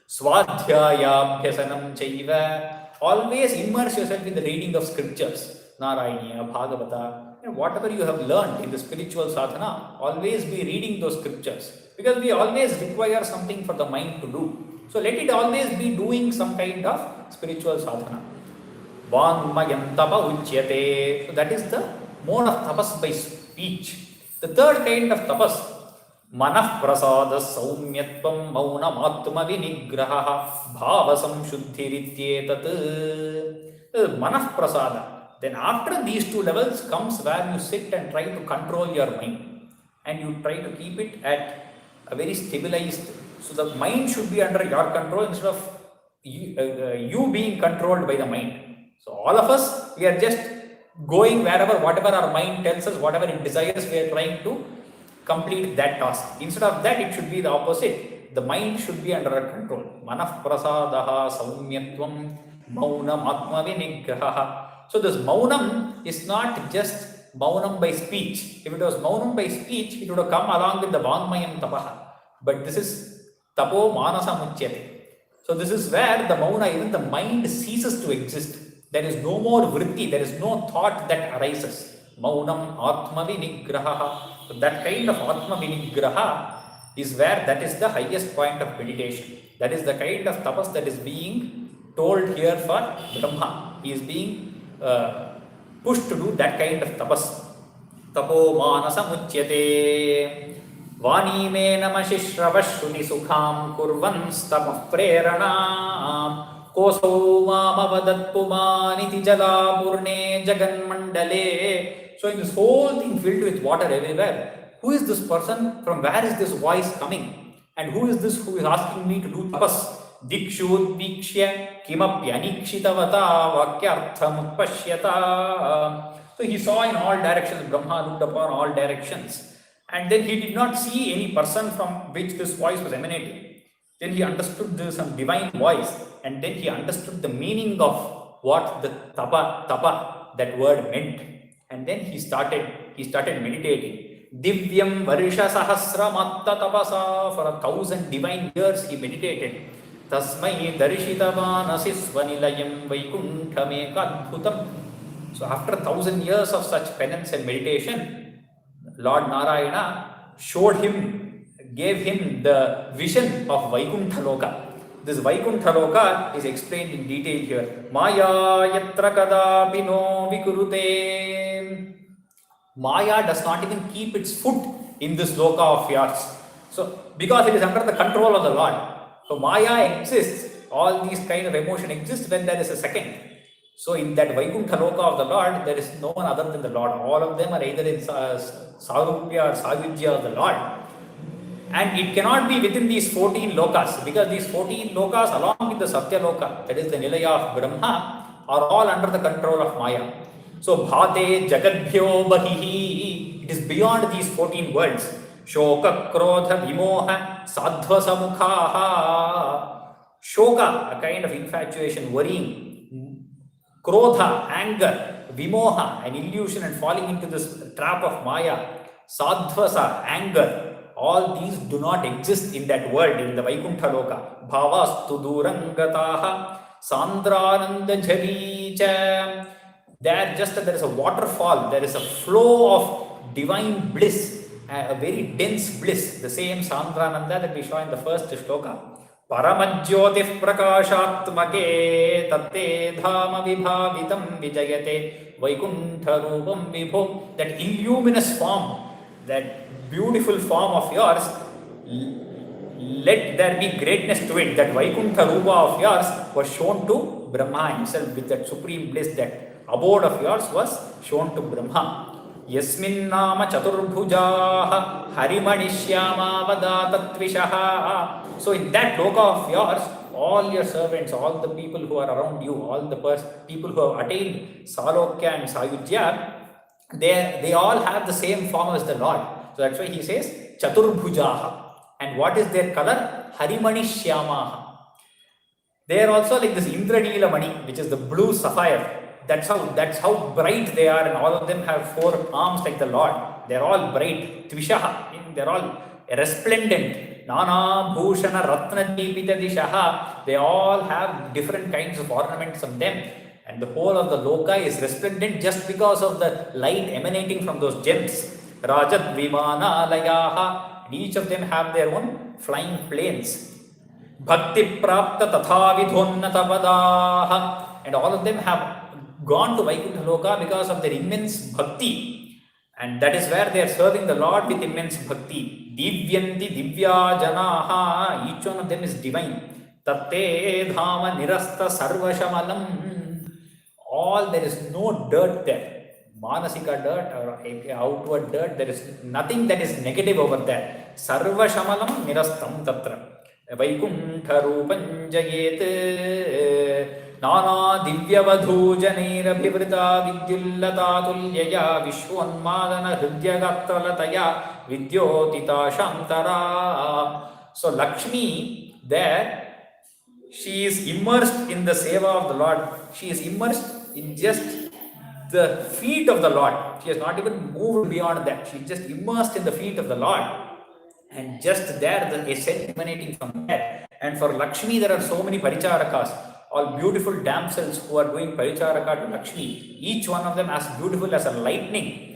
B: Swadhyayabhyasanam chaiva. Always immerse yourself in the reading of scriptures. Narayaneeyam, Bhagavata. And whatever you have learned in the spiritual sadhana, always be reading those scriptures. Because we always require something for the mind to do. So let it always be doing some kind of spiritual sadhana. Vangmayam tapa uchyate. So that is the mode of tapas by speech. The third kind of tapas, manah prasada saumyatvam maunam atma vinigraha bhava samshuddhirityetat. Manah prasada. Then after these two levels comes where you sit and try to control your mind. And you try to keep it at a very stabilized. So the mind should be under your control instead of you being controlled by the mind. So all of us, we are just going wherever, whatever our mind tells us, whatever it desires, we are trying to complete that task. Instead of that, it should be the opposite. The mind should be under our control. Manah prasadaha saumyatvam maunam atma vinigraha. So this maunam is not just maunam by speech. If it was maunam by speech, it would have come along with the vangmayam tapaha. But this is tapo manasa muchyate. So this is where the mauna, even the mind ceases to exist. There is no more vritti, there is no thought that arises. Maunam atma vinigraha. So that kind of atma vinigraha is where that is the highest point of meditation. That is the kind of tapas that is being told here for Brahma. He is being pushed to do that kind of tapas. Tapo manasa muchyate. Vani me namashishravash sukham kurvan stapah preranam koso mamavadat pumaniti jala purne jagan mandale. So in this whole thing filled with water everywhere, who is this person? From where is this voice coming? And who is this who is asking me to do tapas? Dikshut vikshya kimapyanikshitavata vakyartham utpashyata. So he saw in all directions, Brahma looked upon all directions. And then he did not see any person from which this voice was emanating. Then he understood some divine voice, and then he understood the meaning of what the tapa, that word meant. And then he started meditating. Divyam varisha sahasramatta tapasa. For 1,000 divine years he meditated. Tasmai darishitavanasi svanilayam vaikunthamekadbhutam. So after 1,000 years of such penance and meditation, Lord Narayana showed him, gave him the vision of Vaikuntha Loka. This Vaikuntha Loka is explained in detail here. Maya yatra kadapi no vikurute. Maya does not even keep its foot in this Loka of yours. So, because it is under the control of the Lord. So, Maya exists, all these kind of emotion exists when there is a second. So in that Vaikuntha Loka of the Lord, there is no one other than the Lord. All of them are either in Sarupya or Savijya of the Lord. And it cannot be within these 14 lokas, because these 14 lokas along with the Satya Loka, that is the Nilaya of Brahma, are all under the control of Maya. So Bhate Jagadbhyo Bahihi, it is beyond these 14 worlds. Shoka Krodha Vimoha Sadhva Samukhaha. Shoka, a kind of infatuation, worrying. Krodha, anger, vimoha, an illusion and falling into this trap of Maya, sadhvasa, anger, all these do not exist in that world, in the Vaikuntha Loka. Bhavastu durangataha, sandrananda jharicha. There is a waterfall, there is a flow of divine bliss, a very dense bliss, the same Sandrananda that we saw in the first shloka. Paramajyotif prakashatmake tatte dhama vibhavitam vijayate vaikuntha rupam vibho. That illuminous form, that beautiful form of yours, let there be greatness to it. That Vaikuntha Rupa of yours was shown to Brahma himself, with that supreme bliss, that abode of yours was shown to Brahma. Yasmin nama chaturbhujaha harimanishyama vadatatvishaha. So in that loka of yours, all your servants, all the people who are around you, all the people who have attained Salokya and Sayujya, they all have the same form as the Lord. So that's why he says chaturbhujaha. And what is their color? Harimanishyamaha. They are also like this Indranila Mani, which is the blue sapphire. That's how bright they are, and all of them have 4 arms like the Lord. They are all bright. Tvishaha, they are all resplendent. Nana Bhushana Ratna Deepita Dishaha. They all have different kinds of ornaments on them. And the whole of the Loka is resplendent just because of the light emanating from those gems. Rajat Vimana Layaha. And each of them have their own flying planes. Bhakti Prapta Tatha Vidhonnata Padaha. And all of them have gone to Vaikuntha Loka because of their immense bhakti. And that is where they are serving the Lord with immense bhakti. Divyanti Divya Janaha. Each one of them is divine. Tatte Dhama Nirasta Sarvashamalam. All, there is no dirt there. Manasika dirt or outward dirt. There is nothing that is negative over there. Sarvashamalam Nirastam Tatra. Vaikuntha Rupam Jayet. Nana Divyavadhu Janairabhivrita Vidyullata Tulyaya Vishwanmadana Hridyagatralataya Vidyotita Shantara. So Lakshmi there, she is immersed in the seva of the Lord. She is immersed in just the feet of the Lord. She has not even moved beyond that. She is just immersed in the feet of the Lord. And just there, the scent emanating from there. And for Lakshmi, there are so many paricharakas, all beautiful damsels who are doing paricharaka to Lakshmi. Each one of them as beautiful as a lightning.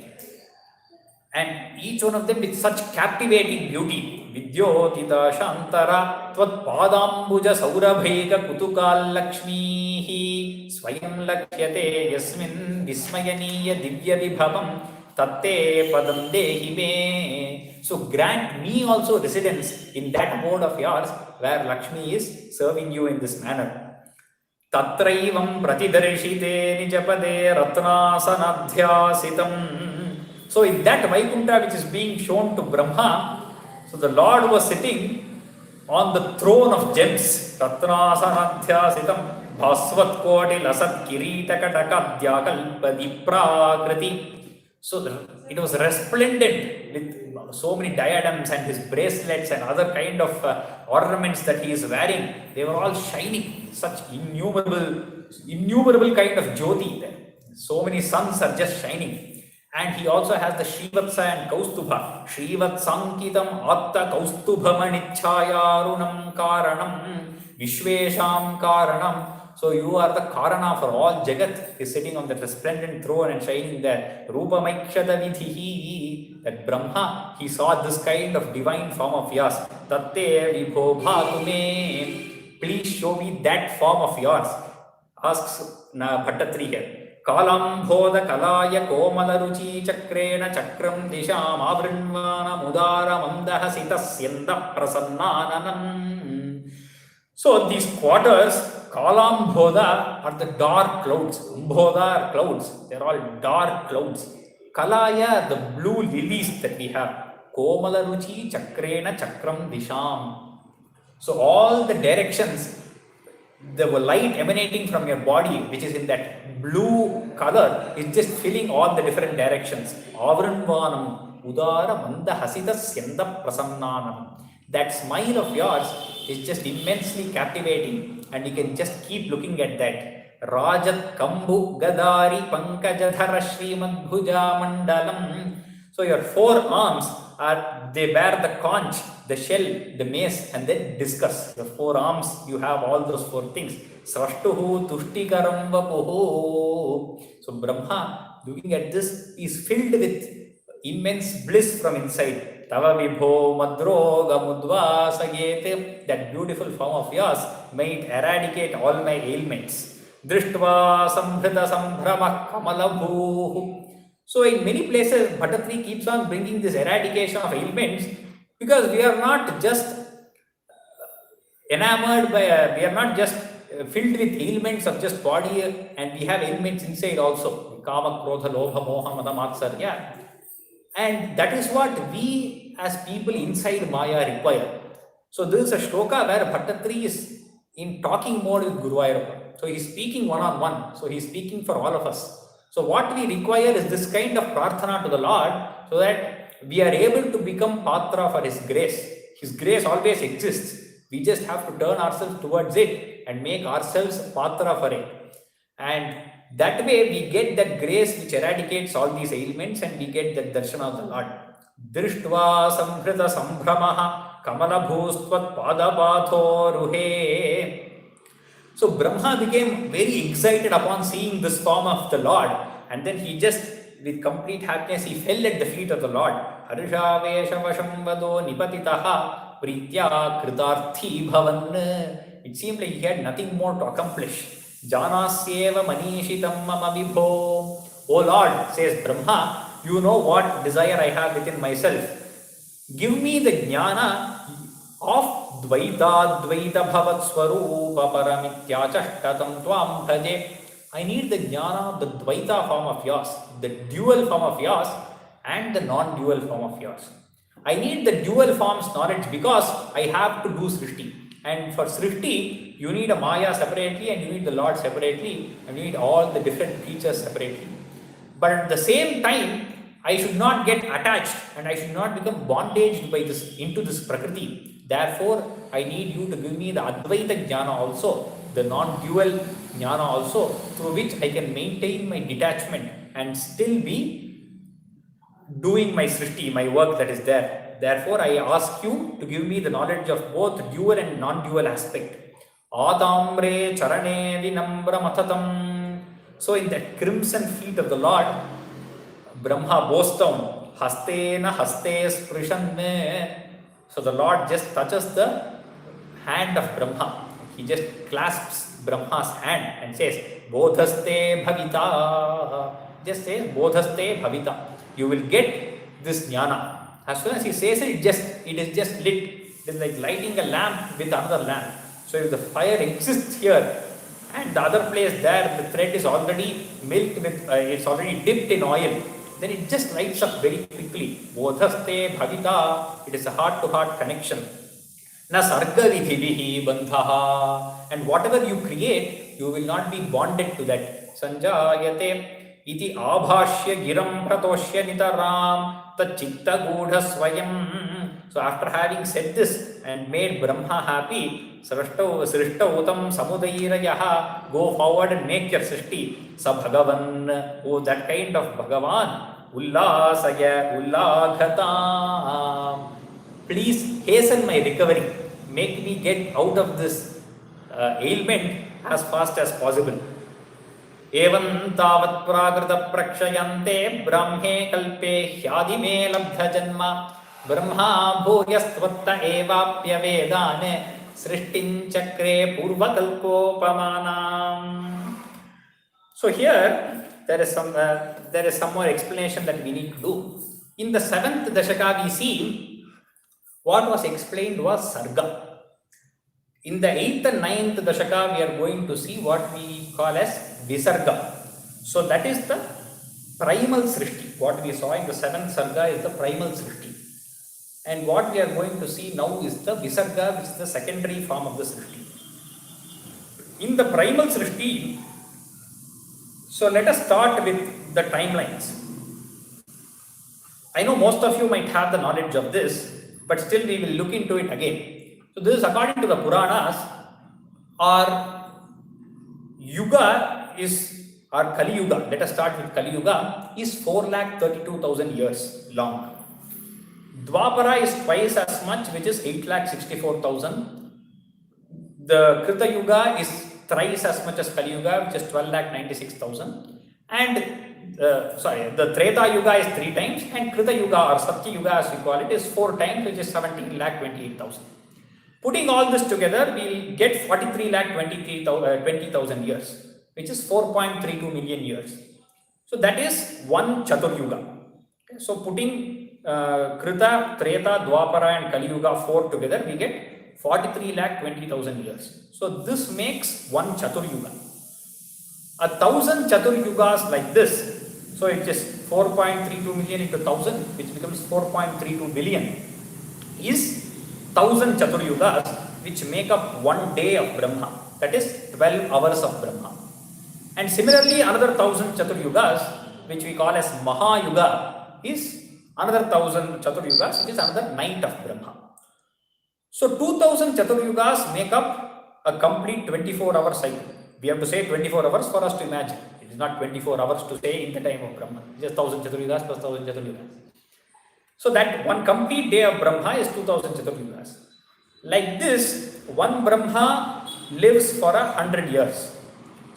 B: And each one of them with such captivating beauty. Vidyotita Shantara Tvat Padambuja Saurabhega Kutukal Lakshmi Swayam Lakshyate Yasmin Vismayaniya Divya Vibhavam Tatte Padam Dehi Me. So grant me also residence in that abode of yours where Lakshmi is serving you in this manner. Tatraivam Pratidarshite Nijapade Ratnasanadhyasitam. So in that Vaikuntha which is being shown to Brahma, so the Lord was sitting on the throne of gems. Ratnasanadhyasitam Bhasvat Koti Lasat Kiritakatakadyakalyapadi Prakriti. So it was resplendent with so many diadems and his bracelets and other kind of ornaments that he is wearing. They were all shining, such innumerable kind of jyoti there. So many suns are just shining. And he also has the Srivatsa and Kaustubha. Srivatsankitam Atta Kaustubhamanichayarunam Karanam Vishvesham Karanam. So you are the Karana for all Jagat. He is sitting on that resplendent throne and shining there. Rupamaikshyata vidhihi. That Brahma, he saw this kind of divine form of yours. Tatte vibho bhatume. Please show me that form of yours. Asks Bhattatri here. Kalambhoda kalaya komala ruchi chakrena chakram disham avrinvana mudara mandahasita syanda prasannananam. So these quarters, Kalambhoda, are the dark clouds. Ambhoda are clouds. They are all dark clouds. Kalaya, the blue lilies that we have. Komala ruchi chakrena chakram disham. So all the directions, the light emanating from your body, which is in that blue color, is just filling all the different directions. Avrinvanam udara manda hasita syanda prasannanam. That smile of yours is just immensely captivating, and you can just keep looking at that. Rajat kambu gadari pankajadhara shrimadbhuja mandalam. So your four arms they bear the conch, the shell, the mace, and then discus. The four arms, you have all those four things. Srashtuhu tuštikaram vapuhu. So Brahma, looking at this, is filled with immense bliss from inside. Tava vibho madroga mudvasayete. That beautiful form of yours might eradicate all my ailments. Drishtva samhrita sambhrama kamalabhuhu. So in many places, Bhattatri keeps on bringing this eradication of ailments, because we are not just enamored by, we are not just filled with ailments of just body, and we have ailments inside also. Kama, Krodha, Lobha, Moha, Mada, Matsarya. And that is what we as people inside Maya require. So this is a shloka where Bhattatri is in talking mode with Guru Ayappa. So he is speaking one-on-one. So he is speaking for all of us. So what we require is this kind of prarthana to the Lord, so that we are able to become patra for His grace. His grace always exists. We just have to turn ourselves towards it and make ourselves patra for it. And that way we get that grace which eradicates all these ailments, and we get that darshan of the Lord. Drishtva samhrita sambhramaha kamalabhustvat padapatho ruhe. So Brahma became very excited upon seeing this form of the Lord, and then he just, with complete happiness, he fell at the feet of the Lord. Harsha veshavasham vado nipatitaha pritya kritarthi bhavan. It seemed like he had nothing more to accomplish. Janasyeva manishitam mama vibho. O Lord, says Brahma, you know what desire I have within myself. Give me the jnana of Dvaita Dvaita Bhavat Swarupa Paramityachashtatam Tvam Bhaje. I need the jnana of the Dvaita form of yours, the dual form of yours, and the non-dual form of yours. I need the dual forms knowledge because I have to do Srishti. And for Srishti, you need a Maya separately, and you need the Lord separately, and you need all the different creatures separately. But at the same time, I should not get attached, and I should not become bondaged by this into this Prakriti. Therefore, I need you to give me the Advaita Jnana also, the non-dual Jnana also, through which I can maintain my detachment and still be doing my srishti, my work that is there. Therefore, I ask you to give me the knowledge of both dual and non-dual aspect. Adamre charane vinambra matatam. So in that crimson feet of the Lord, Brahma bows down. Hastena haste sprishanme. So the Lord just touches the hand of Brahma. He just clasps Brahma's hand and says, Bodhaste bhavita. Just says, Bodhaste bhavita. You will get this jnana. As soon as he says it, it is just lit. It is like lighting a lamp with another lamp. So if the fire exists here and the other place there, the thread is already milked with, it's already dipped in oil, then it just lights up very quickly. Bodhaste bhavita. It is a heart-to-heart connection. Na sarga vidhivihi bandhaha. And whatever you create, you will not be bonded to that. Sanjayate iti abhashya giram pratoshya nitaram tachitta gudha swayam. So after having said this and made Brahma happy, srishtautam samudairayaha, go forward and make your srishti. Sa Bhagavan, oh that kind of Bhagavan, ullasaya ullaghatam. Please hasten my recovery. Make me get out of this ailment as fast as possible. Evam tavat prakrita prakshayante brahme kalpe hyadime labdha janma brahma bhuyastvatta evapya vedane srishtin chakre purva kalpopamanam. So here there is some more explanation that we need to do. In the 7th Dashaka we see what was explained was sarga. In the 8th and 9th Dashaka we are going to see what we call as visarga. So that is the primal srishti. What we saw in the 7th sarga is the primal srishti. And what we are going to see now is the visarga, which is the secondary form of the srishti. In the primal srishti, so let us start with the timelines. I know most of you might have the knowledge of this, but still we will look into it again. So this is according to the Puranas. Our Yuga or Kali Yuga, let us start with Kali Yuga, is 4,32,000 years long. Dwapara is twice as much, which is 8,64,000. The Krita Yuga is thrice as much as Kali Yuga, which is 12,96,000. And the Treta Yuga is 3 times, and Krita Yuga or Satya Yuga as we call it is 4 times, which is 17,28,000. Putting all this together, we will get 43,20,000 years, which is 4.32 million years. So that is one Chatur Yuga. Okay. So putting Krita, Treta, Dwapara and Kali Yuga 4 together, we get 43,20,000 years. So this makes one Chatur Yuga. 1,000 Chatur Yugas like this. So it is 4.32 million into 1,000, which becomes 4.32 billion, is 1,000 Chatur Yugas, which make up 1 day of Brahma. That is 12 hours of Brahma. And similarly, another 1,000 Chatur Yugas, which we call as Maha Yuga, is another 1,000 Chatur Yugas, which is another night of Brahma. So 2,000 Chatur Yugas make up a complete 24-hour cycle. We have to say 24 hours for us to imagine. It is not 24 hours to say in the time of Brahma. Just 1,000 Chatur Yugas plus 1,000 Chatur Yugas. So that one complete day of Brahma is 2,000 Chatur Yugas. Like this, one Brahma lives for 100 years.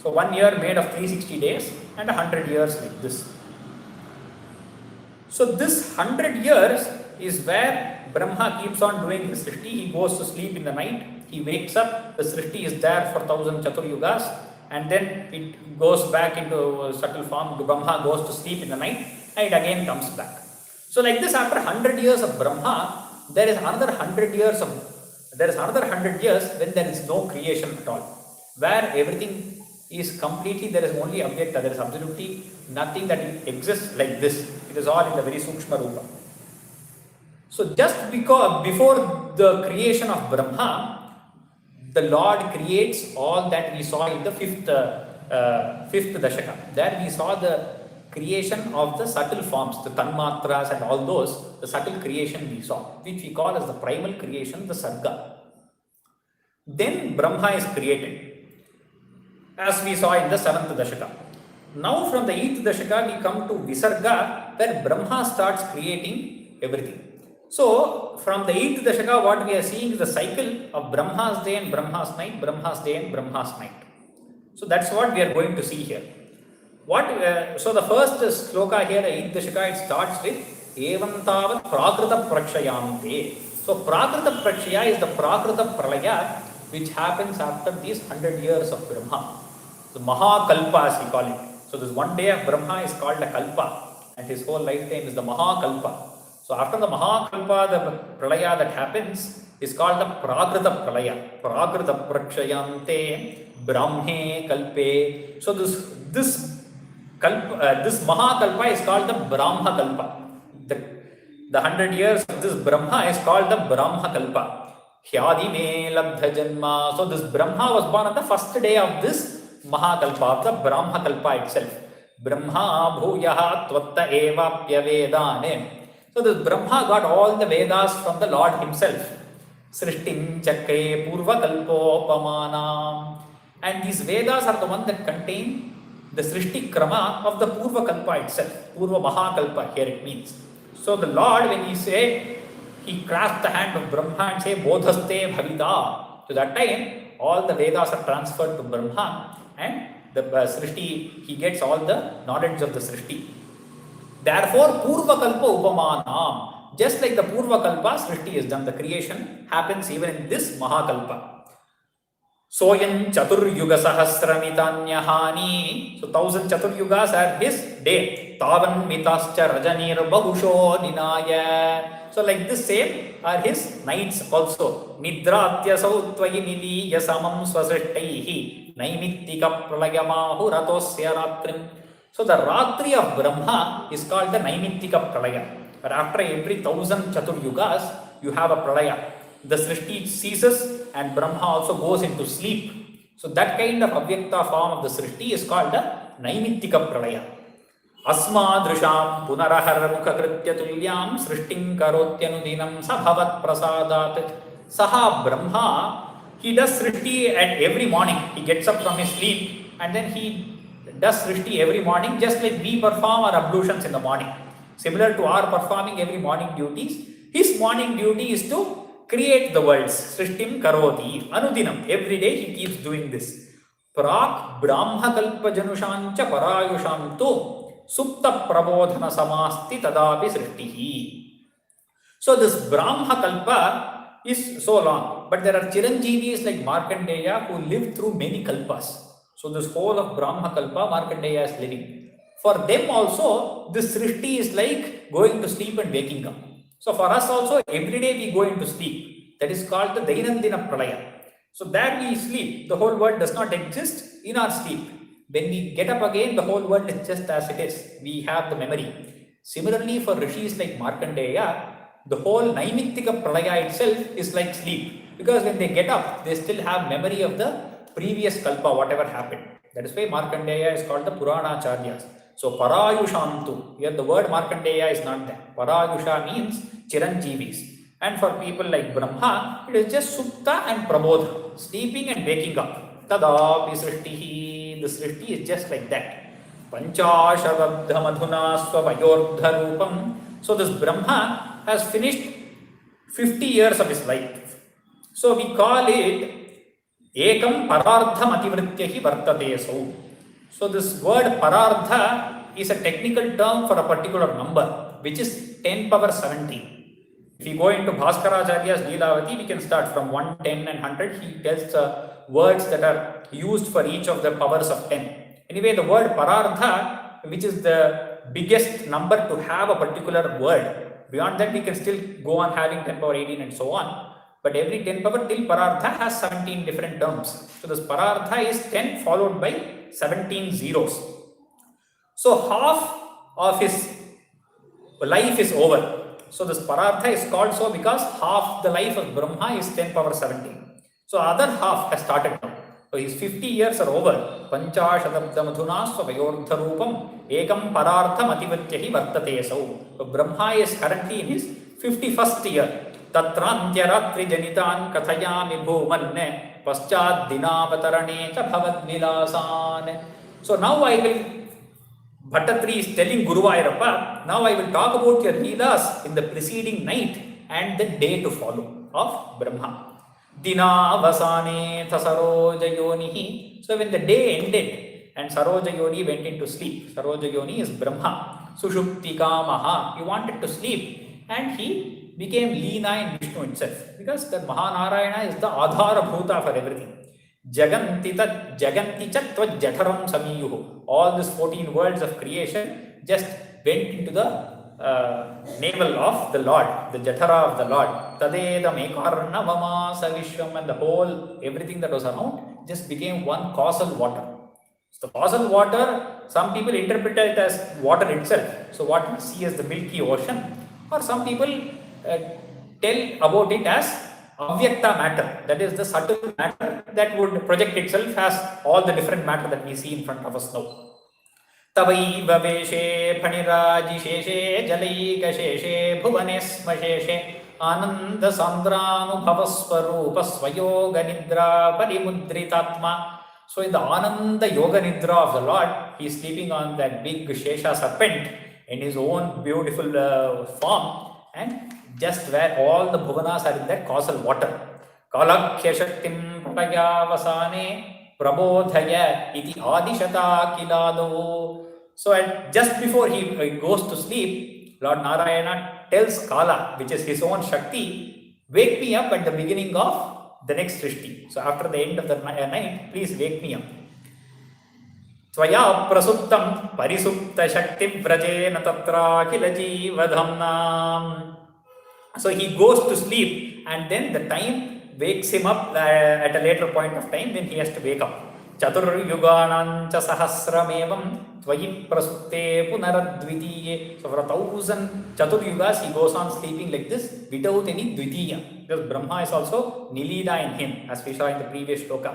B: So 1 year made of 360 days and 100 years like this. So this 100 years is where Brahma keeps on doing his srishti. He goes to sleep in the night. He wakes up. The srishti is there for 1,000 Chatur Yugas. And then it goes back into subtle form. Brahma goes to sleep in the night and it again comes back. So like this, after 100 years of Brahma, there is another 100 years when there is no creation at all. Where everything is completely, there is only avyakta, there is absolutely nothing that exists like this. It is all in the very Sukshma Rupa. So just because before the creation of Brahma, the Lord creates all that we saw in the fifth Dashaka. There we saw the creation of the subtle forms, the tanmatras and all those, the subtle creation we saw, which we call as the primal creation, the sarga. Then Brahma is created, as we saw in the 7th Dashaka. Now from the 8th Dashaka we come to Visarga, where Brahma starts creating everything. So from the 8th Dashaka what we are seeing is the cycle of Brahma's day and Brahma's night, Brahma's day and Brahma's night. So that's what we are going to see here. So the first sloka here, the 8th Dashaka, it starts with Evam tavat prakrita prakshayante. So prakrita prakshaya is the prakrita pralaya which happens after these 100 years of Brahma. The Mahakalpa as we call it. So this one day of Brahma is called a Kalpa, and his whole lifetime is the Mahakalpa. So after the Mahakalpa, the Pralaya that happens is called the Prakrita Pralaya. Prakrita Prakshayante Brahme Kalpe. So this Mahakalpa is called the Brahma Kalpa. The 100 years of this Brahma is called the Brahma Kalpa. Hyadime Labdha Janma. So this Brahma was born on the first day of this Mahakalpa, of the Brahma Kalpa itself. Brahma Bhuyaha Tvatta Evapya Vedane. So this Brahma got all the Vedas from the Lord himself. Srishtim Chakre Purva Kalpopamana. And these Vedas are the ones that contain the Srishti Krama of the Purva Kalpa itself. Purva Mahakalpa, here it means. So the Lord, when he grasped the hand of Brahma and say, Bodhaste Bhavita. So that time, all the Vedas are transferred to Brahma, and the Srishti, he gets all the knowledge of the Srishti. Therefore, Purva Kalpa Upamanam. Just like the Purva Kalpa, Srishti is done. The creation happens even in this Mahakalpa. Soyan Chatur Yuga Sahasramitanyahani. So 1000 Chatur Yugas are his day. Tavan Mitascha Rajanir Bahusho Ninaya. So like this same are his nights also. Nidratya Sautvayi Nili Yasamam Swasrishtaihi Naimittika Pralayamahu Ratosya Ratrim. So the Ratri of Brahma is called the Naimittika Pralaya. But after every 1000 Chatur Yugas, you have a Pralaya. The Srishti ceases and Brahma also goes into sleep. So that kind of Avyakta form of the Srishti is called the Naimittika Pralaya. Asma Drisham Punarahar Mukhakritya Tulyam Srishtim Karotyanudinam Sabhavat Prasadat. Saha Brahma, he does Srishti at every morning. He gets up from his sleep and then he does Srishti every morning, just like we perform our ablutions in the morning. Similar to our performing every morning duties, his morning duty is to create the worlds. Srishtim Karoti Anudinam. Every day he keeps doing this. Prak Brahma Kalpa Janushancha Parayushanto Supta Prabodhana Samasti Tadapi Srishtihi. So this Brahma Kalpa is so long, but there are Chiranjeevis like Markandeya who live through many Kalpas. So this whole of Brahma Kalpa, Markandeya is living. For them also, this Srishti is like going to sleep and waking up. So for us also, every day we go into sleep. That is called the Dainandina Pralaya. So there we sleep. The whole world does not exist in our sleep. When we get up again, the whole world is just as it is. We have the memory. Similarly, for rishis like Markandeya, the whole Naimittika Pralaya itself is like sleep. Because when they get up, they still have memory of the previous Kalpa, whatever happened. That is why Markandeya is called the Puranacharyas. So Parayushantu, here the word Markandeya is not there. Parayusha means Chiranjeevis. And for people like Brahma, it is just Supta and Prabodha, sleeping and waking up. Tadapi Srishtihi, the Srishti is just like that. Panchashabdha Madhuna Swavayordha Rupam. So this Brahma has finished 50 years of his life. So we call it Ekam Parardham Ativrityahi Vartate Sau. So this word Parardha is a technical term for a particular number, which is 10 power 17. If you go into Bhaskaracharya's Leelavati, we can start from 1, 10 and 100. He tells words that are used for each of the powers of 10. Anyway, the word Parardha, which is the biggest number to have a particular word. Beyond that, we can still go on having 10 power 18 and so on. But every 10 power till Parardha has 17 different terms. So this Parardha is 10 followed by 17 zeros. So half of his life is over. So this Parardha is called so because half the life of Brahma is 10 power 17. So other half has started now. So his 50 years are over. Panchashabdha Madhuna Swavayordha Rupam Ekam Parardham Ativrityahi Vartate Sau. So Brahma is currently in his 51st year. Tatrantya Ratri Janitan Kathayami Bhumanne Paschad Dinavatarane Cha Bhavad Vilasan. So now I will Bhattatri is telling Guru Vairappa, now I will talk about your Leelas in the preceding night and the day to follow of Brahma. Dina Vasane Saroja Yonihi. So when the day ended and Saroja Yoni went into sleep, Saroja Yoni is Brahma. Sushuptika Maha. He wanted to sleep and he became Leena in Vishnu itself, because the Mahanarayana is the Adhara Bhuta for everything. Jaganti Chatva Jataram Samiyuhu. All these 14 worlds of creation just went into the navel of the Lord, the Jatara of the Lord. Tadedam ekarnavama savishwam, and the whole, everything that was around just became one causal water. So the causal water, some people interpret it as water itself. So what we see as the Milky Ocean, or some people tell about it as avyakta matter, that is the subtle matter that would project itself as all the different matter that we see in front of us now. Tavaiva veshe phanirajisheshe jalaikasheshe bhuvanesmasheshe ananda sandranubhavasvarupa swayoga nidra parimudritatma. So in the Ananda Yoga Nidra of the Lord, he is sleeping on that big Shesha serpent in his own beautiful form, and just where all the bhuvanas are in that causal water. Kalakya shaktim prayavasane prabodhaya iti adishata kilado. So just before he goes to sleep, Lord Narayana tells Kala, which is his own Shakti, wake me up at the beginning of the next Srishti. So after the end of the night, please wake me up. Tvaya prasuptam parisupta shakti vrajena tatra kila jivadhamnam. So he goes to sleep, and then the time wakes him up at a later point of time when he has to wake up. Chatur yuganam cha sahasramevam tvayi prasupte punaradvitiye. So for 1,000 chatur yugas he goes on sleeping like this without any dvitiya, because Brahma is also nilida in him, as we saw in the previous shloka.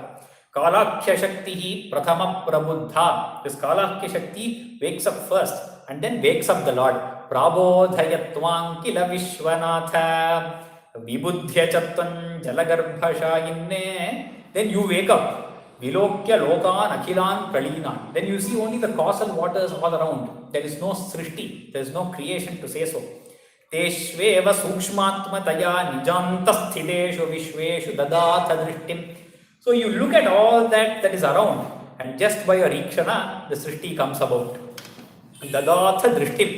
B: Kalakya Shakti Prathama Prabuddha. This Kalakya Shakti wakes up first and then wakes up the Lord. Prabodhayatvang kila Vishwanatha Vibudhya Chatvan Jalagarbhashayinne. Then you wake up. Vilokya Lokan Akhilan Pralinan. Then you see only the causal waters all around. There is no Srishti. There is no creation to say so. Teshveva Sukshmatmataya Nijantasthideshu Vishveshu Dadatha Drishtim. So you look at all that is around, and just by a rikshana, the Srishti comes about. Dadatha Drishtim.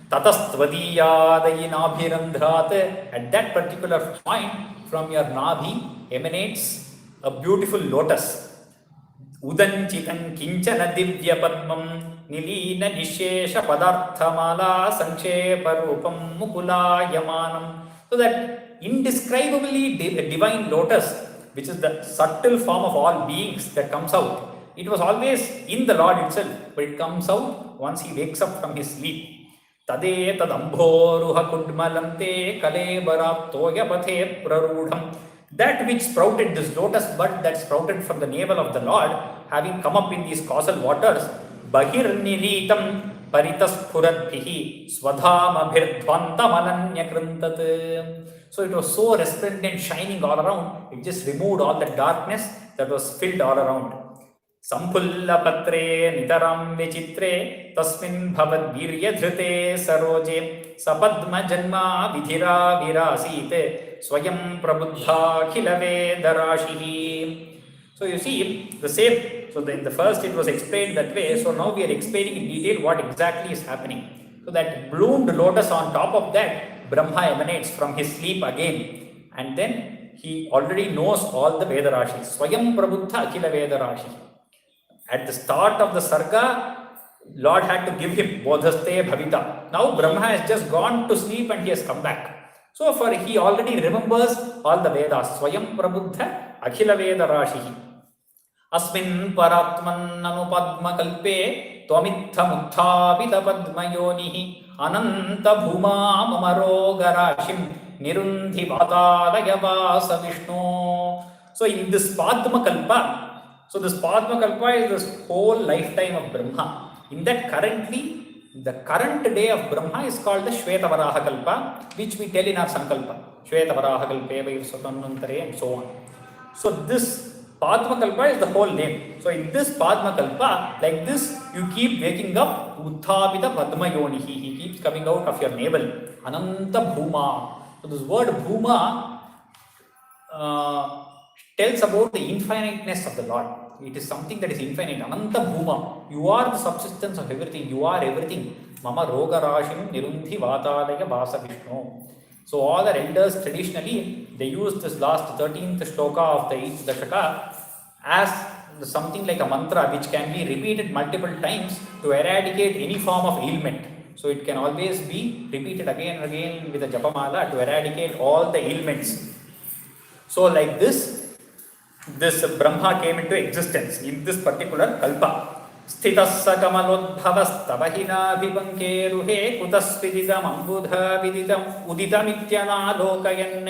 B: Tatastvadiyadayi Nabhirandrat. At that particular point, from your Nabhi emanates a beautiful lotus. Udanchitan Kinchana Divya Padmam Nilina Nishesha Padarthamala Sankshepa Rupam Mukula Yamanam. So that indescribably divine lotus, which is the subtle form of all beings that comes out. It was always in the Lord itself, but it comes out once he wakes up from his sleep. Tade tadambhoruha kudmalante kalebaraptoya pathe prarudham. That which sprouted, this lotus bud that sprouted from the navel of the Lord, having come up in these causal waters, bahir niritam paritaspuradbhihi swadhamabhirdhvantamananyakrintat. So it was so resplendent, shining all around, it just removed all the darkness that was filled all around. Sampulla patre nitaram vichitre tasmin bhavad virya dhrite saroje sapadma janma vidhira virasite swayam prabuddha khilave darashihi. So you see the same. So in the first it was explained that way. So now we are explaining in detail what exactly is happening. So that bloomed lotus, on top of that, Brahma emanates from his sleep again. And then he already knows all the Vedarashis. Swayam Prabuddha Akhila Vedarashi. At the start of the Sarga, Lord had to give him Bodhaste Bhavita. Now Brahma has just gone to sleep and he has come back. So for he already remembers all the Vedas. Swayam Prabuddha Akhila Vedarashi. Asmin Paratman Anupadma Kalpe Twamitha Muktha Vita Padmayonihi Ananta Bhuma Mamaro Garashim Nirundi Vatalaya Vasa Vishnu. So in this Padma Kalpa, so this Padma Kalpa is this whole lifetime of Brahma. In that currently, the current day of Brahma is called the Shvetavaraha Kalpa, which we tell in our Sankalpa. Shvetavaraha Kalpe Vaivsvatannantare and so on. So this Padmakalpa is the whole name. So in this Padmakalpa, like this, you keep waking up. Utthavita Padmayonihi. He keeps coming out of your navel. Ananta Bhuma. So this word Bhuma tells about the infiniteness of the Lord. It is something that is infinite. Ananta Bhuma. You are the subsistence of everything. You are everything. Mama Roga Rashim Nirundhi Vatadaya Vasa Vishnu. So all the elders traditionally, they use this last 13th shloka of the 8th Dashaka as something like a mantra which can be repeated multiple times to eradicate any form of ailment. So it can always be repeated again and again with a japamala to eradicate all the ailments. So like this Brahma came into existence in this particular kalpa. Sthitassa kamalodbhavastava vibanke ruhe kutasvididam ambudha vididam udidamityana lokayan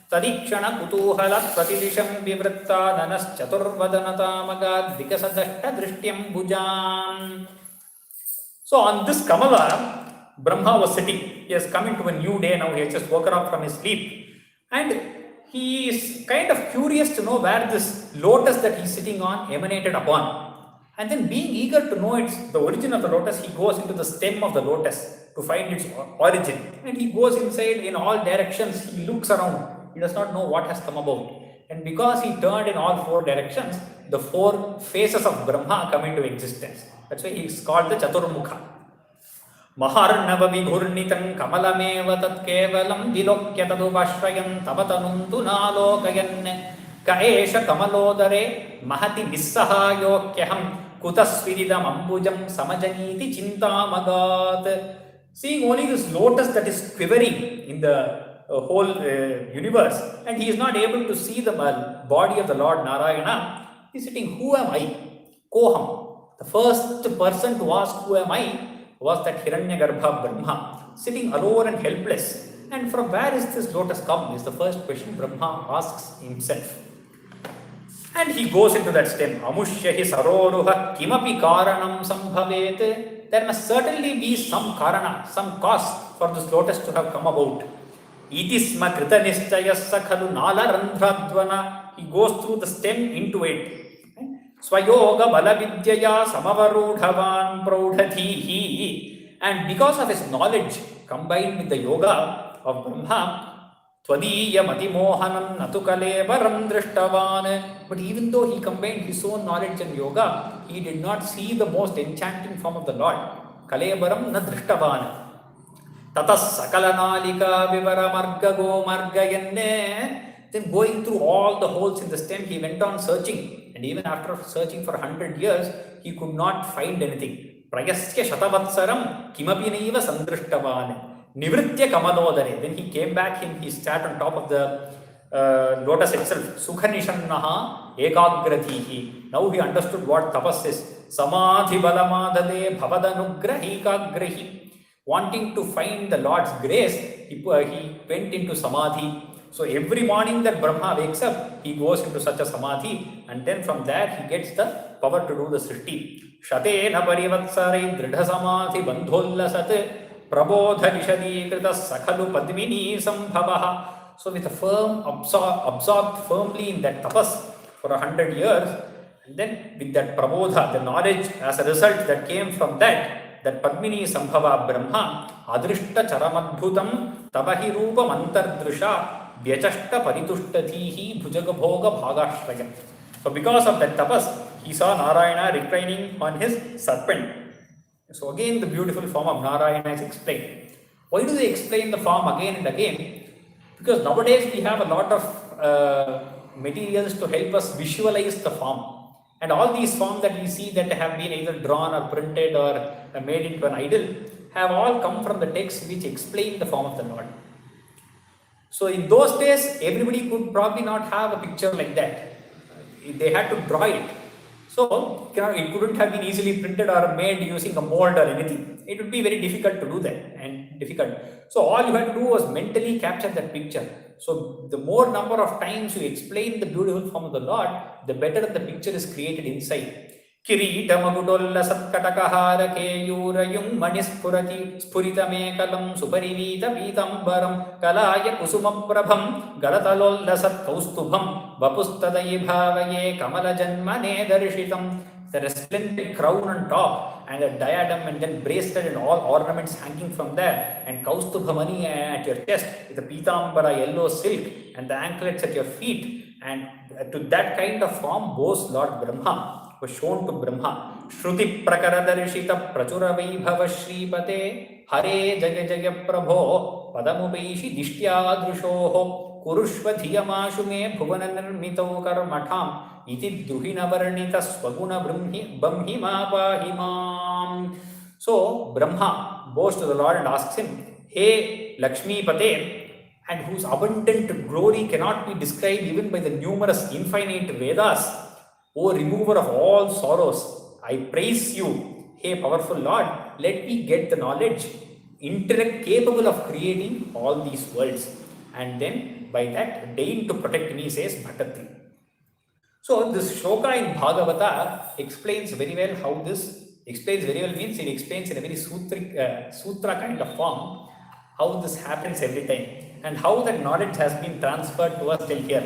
B: tadikshana kutuhalat pratidisham vivritta danas chaturvadanata magaddikasadashta drishyam bhujam. So on this Kamala, Brahma was sitting. He has come into a new day now. He has just woken up from his sleep. And he is kind of curious to know where this lotus that he is sitting on emanated upon. And then being eager to know the origin of the lotus, he goes into the stem of the lotus to find its origin. And he goes inside in all directions. He looks around. He does not know what has come about. And because he turned in all four directions, the four faces of Brahma come into existence. That's why he is called the Chaturmukha. Maharnava Vigurnitam Kamalameva Tat Kevalam Dilokyatadu Vashrayan Tabatanuntu Nalokayan Kaesha Kamalodare Mahati Nissahayokyaham Kutasvididam Ambujam Samajaniti Chintamagat. Seeing only this lotus that is quivering in the whole universe, and he is not able to see the body of the Lord Narayana. He is sitting, who am I? Koham. The first person to ask who am I was that Hiranyagarbha Brahma, sitting alone and helpless. And from where is this lotus come is the first question Brahma asks himself. And he goes into that stem. Amushyahi saroruha kimapi karanam sambhavet. There must certainly be some karana, some cause for this lotus to have come about. Itisma krita nishchayassa khalu nala randhradvana. He goes through the stem into it. Swayoga balavidyaya samavarudhavan praudhatihi. And because of his knowledge combined with the yoga of Brahma, tvadiya matimohanam natukalevaram drishtavan. But even though he combined his own knowledge and yoga, he did not see the most enchanting form of the Lord. Kalevaram na drishtavan. Tatas sakalanalika vivaramargago margayanne. Then going through all the holes in the stem, he went on searching. And even after searching for 100 years, he could not find anything. Prayasya shatavatsaram kimapi naiva sandrishtavan. Nivritya kamalodare. Then he came back and he sat on top of the lotus itself. Sukhanishannaha ekagratihi. Now he understood what tapas is. Samadhi balamadade bhavadanugrahikagrahi. Wanting to find the Lord's grace, he went into samadhi. So every morning that Brahma wakes up, he goes into such a samadhi, and then from there he gets the power to do the srishti. Shatena parivatsarai dridha samadhi bandhollasat prabodha nishadikrita sakhalu padmini sambhavaha. So with a firm, absorbed firmly in that tapas for 100 years, and then with that prabodha, the knowledge as a result that came from that Padmini Sambhava Brahma, Adrishta Charamadbhutam, Tabahi Rupa Mantardrisha, Vyachashta Paritushtatihi, Bhujagabhoga Bhagashrayam. So because of that tapas, he saw Narayana reclining on his serpent. So again the beautiful form of Narayana is explained. Why do they explain the form again and again? Because nowadays we have a lot of materials to help us visualize the form. And all these forms that we see that have been either drawn or printed or made into an idol have all come from the text which explain the form of the Lord. So in those days, everybody could probably not have a picture like that. They had to draw it. So it couldn't have been easily printed or made using a mold or anything. It would be very difficult to do that and difficult. So all you had to do was mentally capture that picture. So the more number of times you explain the beautiful form of the Lord, the better the picture is created inside. किरीटमकुटोल्लसत्कटकहारकेयूरयुं मणिस्फुरति स्फुरितमेकलं सुपरिवीतपीताम्बरं कलाय कुसुमप्रभं गलतलोल्लसत्कौस्तुभं वपुस्तदयि भावये कमलजन्मने दर्शितं. The resplendent crown on top and a diadem and then bracelet and all ornaments hanging from there and kaustubha mani at your chest with a pitambara yellow silk and the anklets at your feet, and to that kind of form boasts Lord Brahma, was shown to Brahma. Shruti prakaradarshita prachura vaibhava shripate hare jaya jaya prabho padamupaishi dishtya drushoho kurushva dhiyamashu me bhuvananirmito karmatham iti druhina varnita swaguna brahmima pahimam. So Brahma goes to the Lord and asks him, Hey Lakshmi Pate, and whose abundant glory cannot be described even by the numerous infinite Vedas, O remover of all sorrows, I praise you. Hey powerful Lord, let me get the knowledge, intellect capable of creating all these worlds, and then by that deign to protect me, says Bhattatri. So this shloka in Bhagavata explains very well how this explains very well means it explains in a very sutra kind of form how this happens every time and how that knowledge has been transferred to us till here.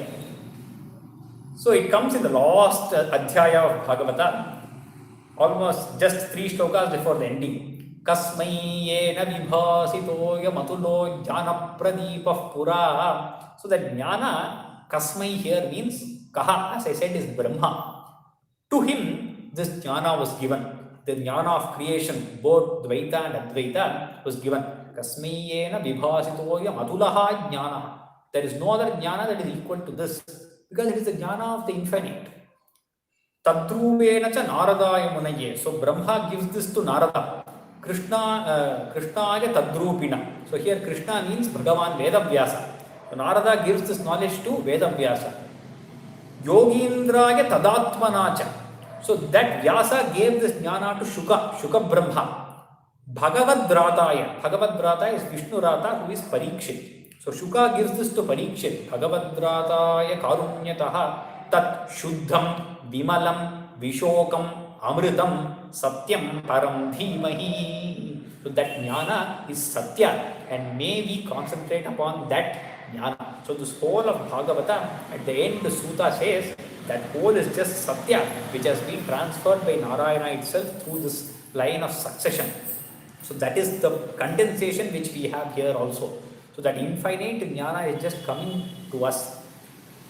B: So it comes in the last adhyaya of Bhagavata, almost just 3 shlokas before the ending. Kasmai yena vibhasito yamatulo jnana pradipah pura. So that jnana, kasmai here means kaha, as I said, is Brahma. To him, this jnana was given. The jnana of creation, both Dvaita and Advaita, was given. Kasmai yena vibhasitoyam atulaha jnana. There is no other jnana that is equal to this, because it is the jnana of the infinite. Tadruvena cha naradaya munaye. So Brahma gives this to Narada. Krishnaya tadrupina. So here Krishna means Bhagavan Vedavyasa. So Narada gives this knowledge to Vedavyasa. Yogindraya tadatmanacha. So that Vyasa gave this jnana to Shuka Brahma. Bhagavadrataya. Bhagavadrataya is Vishnu Rata, who is Parikshit. So Shuka gives this to Parikshit. Bhagavadrataya karunyataha tat shuddham vimalam vishokam amritam satyam param dhimahi. So that jnana is Satya, and may we concentrate upon that jnana. So this whole of Bhagavata, at the end the Sutta says that whole is just Satya, which has been transferred by Narayana itself through this line of succession. So that is the condensation which we have here also. So that infinite jnana is just coming to us.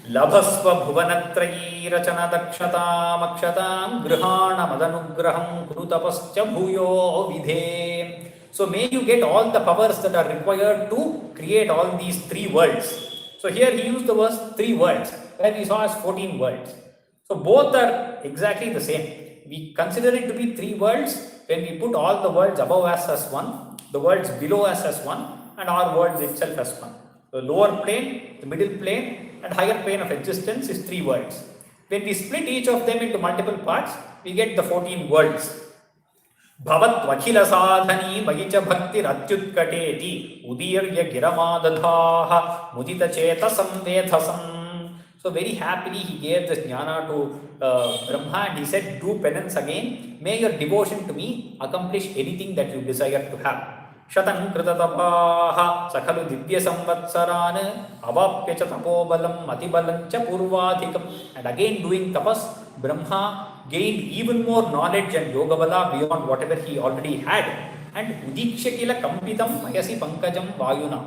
B: Labhasva bhuvanatrayi rachana dakshatam akshatam grihana madanugraham kurutapascha bhuyo vidhe. So may you get all the powers that are required to create all these 3 worlds. So here he used the words 3 worlds, where we saw as 14 worlds. So both are exactly the same. We consider it to be 3 worlds when we put all the worlds above us as 1, the worlds below us as 1, and our worlds itself as 1. The lower plane, the middle plane, and higher plane of existence is 3 worlds. When we split each of them into multiple parts, we get the 14 worlds. Bhavat vakhila sadhani magicha bhakti ratyutkateti udirya giramadadhaha mudita chetasam vedhasam. So very happily he gave this jnana to Brahma, and he said, do penance again. May your devotion to me accomplish anything that you desire to have. Shatan kritatapaha sakhalu divya samvatsaran avapya cha tapobalam matibalam cha purvadhikam. And again doing tapas, Brahma gained even more knowledge and yoga bala beyond whatever he already had. And udikshakila kampitam mayasi pankajam vayuna.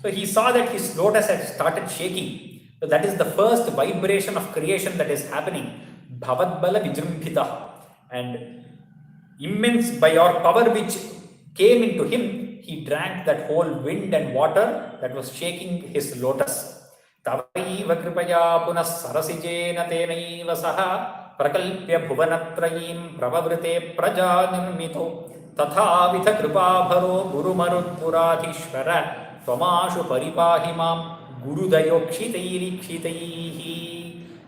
B: So he saw that his lotus had started shaking. So that is the first vibration of creation that is happening. Bhavatbala vijrumbhita. And immense by your power which came into him, he drank that whole wind and water that was shaking his lotus. Tavaiva kripaya punas sarasijena tenaiva saha prakalpya bhuvanatrayim pravavrite praja nirmito tatha vitha kripabharo guru marudpuradhishvara tvamashu paripahimam gurudayokshitairikshitaihi.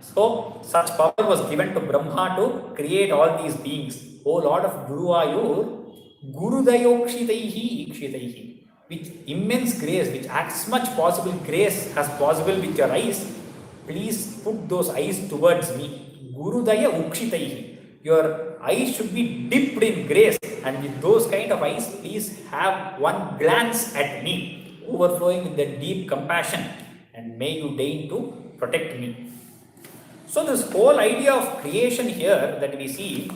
B: So such power was given to Brahma to create all these beings. O Lord of Guruvayur, Gurudayokshitaihi ikshitaihi. With immense grace, with as much possible grace as possible with your eyes, please put those eyes towards me. Gurudaya ukshitaihi. your eyes should be dipped in grace, and with those kind of eyes, please have one glance at me, overflowing with the deep compassion, and may you deign to protect me. So this whole idea of creation here that we see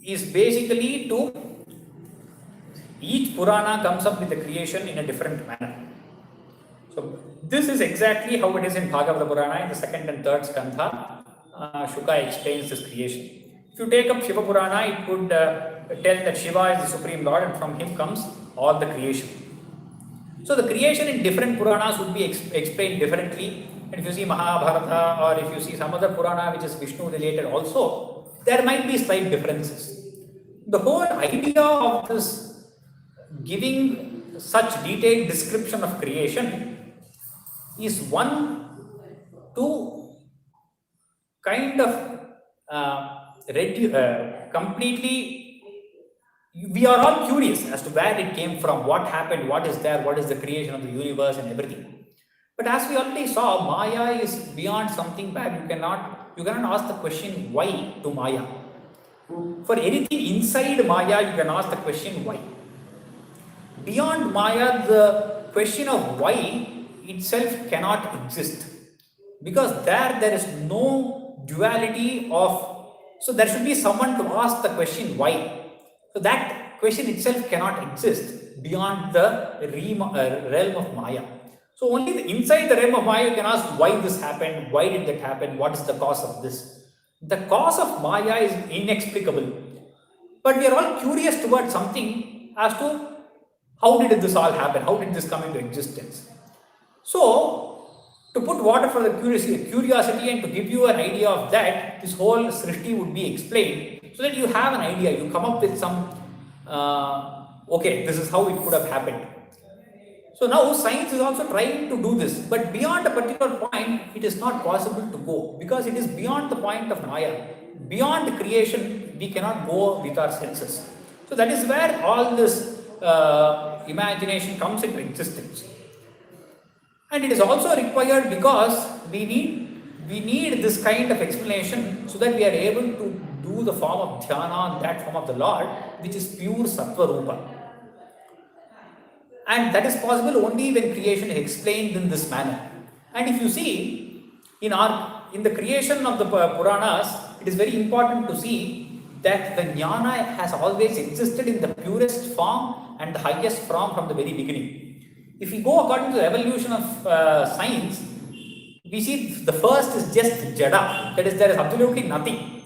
B: is basically to each Purana comes up with the creation in a different manner. So this is exactly how it is in Bhagavata Purana in the second and third skandha. Shuka explains this creation. If you take up Shiva Purana, it would tell that Shiva is the Supreme Lord and from him comes all the creation. So the creation in different Puranas would be explained differently. And if you see Mahabharata or if you see some other Purana which is Vishnu related also, there might be slight differences. The whole idea of this giving such detailed description of creation is one to kind of completely, we are all curious as to where it came from, what happened, what is there, what is the creation of the universe and everything. But as we already saw, Maya is beyond something bad. You cannot ask the question why to Maya. For anything inside Maya, you can ask the question why. Beyond Maya, the question of why itself cannot exist, because there is no duality of, so there should be someone to ask the question why. So that question itself cannot exist beyond the realm of Maya. So only inside the realm of Maya you can ask why this happened, why did that happen, what is the cause of this. The cause of Maya is inexplicable, but we are all curious towards something as to how did this all happen, how did this come into existence. So to put water for the curiosity and to give you an idea of that, this whole Srishti would be explained so that you have an idea, you come up with some, okay, this is how it could have happened. So now science is also trying to do this, but beyond a particular point, it is not possible to go because it is beyond the point of Maya. Beyond creation, we cannot go with our senses. So that is where all this imagination comes into existence. And it is also required because we need this kind of explanation so that we are able to do the form of dhyana, that form of the Lord, which is pure sattva rupa. And that is possible only when creation is explained in this manner. And if you see, in the creation of the Puranas, it is very important to see that the jnana has always existed in the purest form and the highest form from the very beginning. If we go according to the evolution of science, we see the first is just jada, that is, there is absolutely nothing.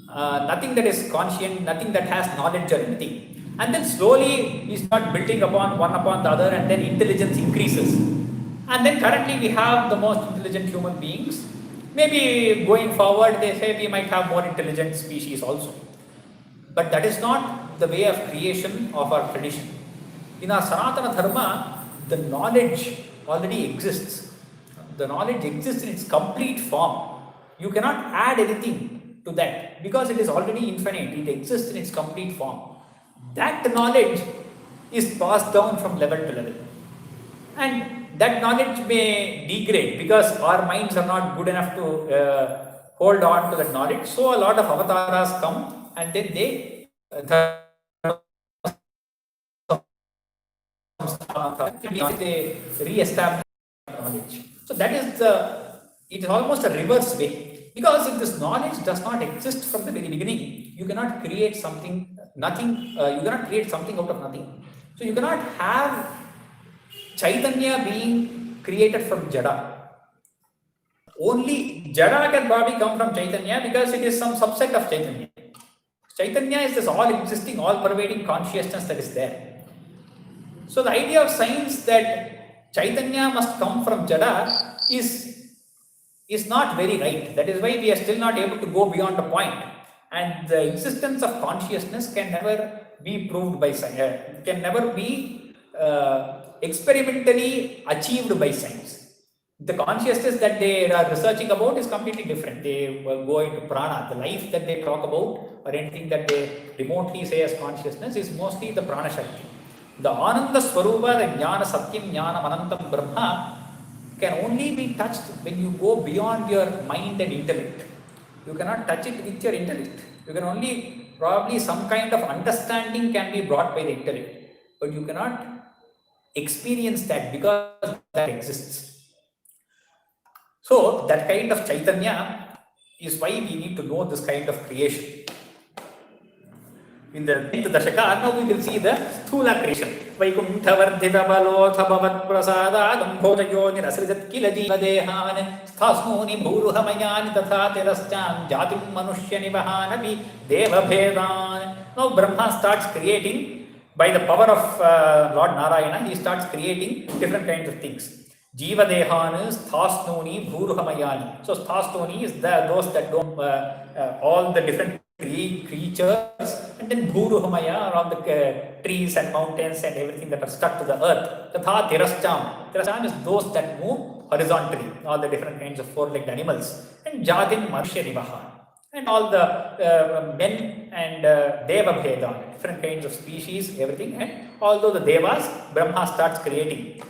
B: Nothing that is conscient, nothing that has knowledge or anything. And then slowly we start building upon one upon the other, and then intelligence increases. And then currently we have the most intelligent human beings. Maybe going forward, they say we might have more intelligent species also. But that is not the way of creation of our tradition. In our Sanatana Dharma, the knowledge already exists. The knowledge exists in its complete form. You cannot add anything to that because it is already infinite. It exists in its complete form. That knowledge is passed down from level to level. And that knowledge may degrade because our minds are not good enough to hold on to that knowledge. So a lot of avatars come and then they re-establish knowledge. So that is it is almost a reverse way. Because if this knowledge does not exist from the very beginning, you cannot create something, you cannot create something out of nothing. So you cannot have Chaitanya being created from Jada. Only Jada can probably come from Chaitanya because it is some subset of Chaitanya. Chaitanya is this all-existing, all-pervading consciousness that is there. So the idea of science that Chaitanya must come from Jada is not very right. That is why we are still not able to go beyond a point. And the existence of consciousness can never be proved by science, can never be experimentally achieved by science. The consciousness that they are researching about is completely different. They will go into prana. The life that they talk about or anything that they remotely say as consciousness is mostly the prana shakti. The Ananda Swarupa, the Jnana Satyam, Jnana Anantam Brahma can only be touched when you go beyond your mind and intellect. You cannot touch it with your intellect. You can only, probably some kind of understanding can be brought by the intellect, but you cannot experience that because that exists. So that kind of Chaitanya is why we need to know this kind of creation. In the 10th Dashaka, now we will see the Sthula creation. Vaikunthavardhita balotha bhavat prasada gambhojayo nirasrijat kila jiva dehan sthasnuni bhuruhamayani tatha tirascham jatim manushya nivahanavi deva bhedan. Now Brahma starts creating, by the power of Lord Narayana, he starts creating different kinds of things. Jiva dehan, sthasnuni bhuruhamayani. So sthasnuni is those that don't, all the different creatures, and then Bhuruhamaya are all the trees and mountains and everything that are stuck to the earth. Tatha Tirashcham. Tirashcham is those that move horizontally, all the different kinds of four-legged animals. And Jatin Manushya Nivaha. And all the men and Deva Bheda, different kinds of species, everything. And although the Devas, Brahma starts creating.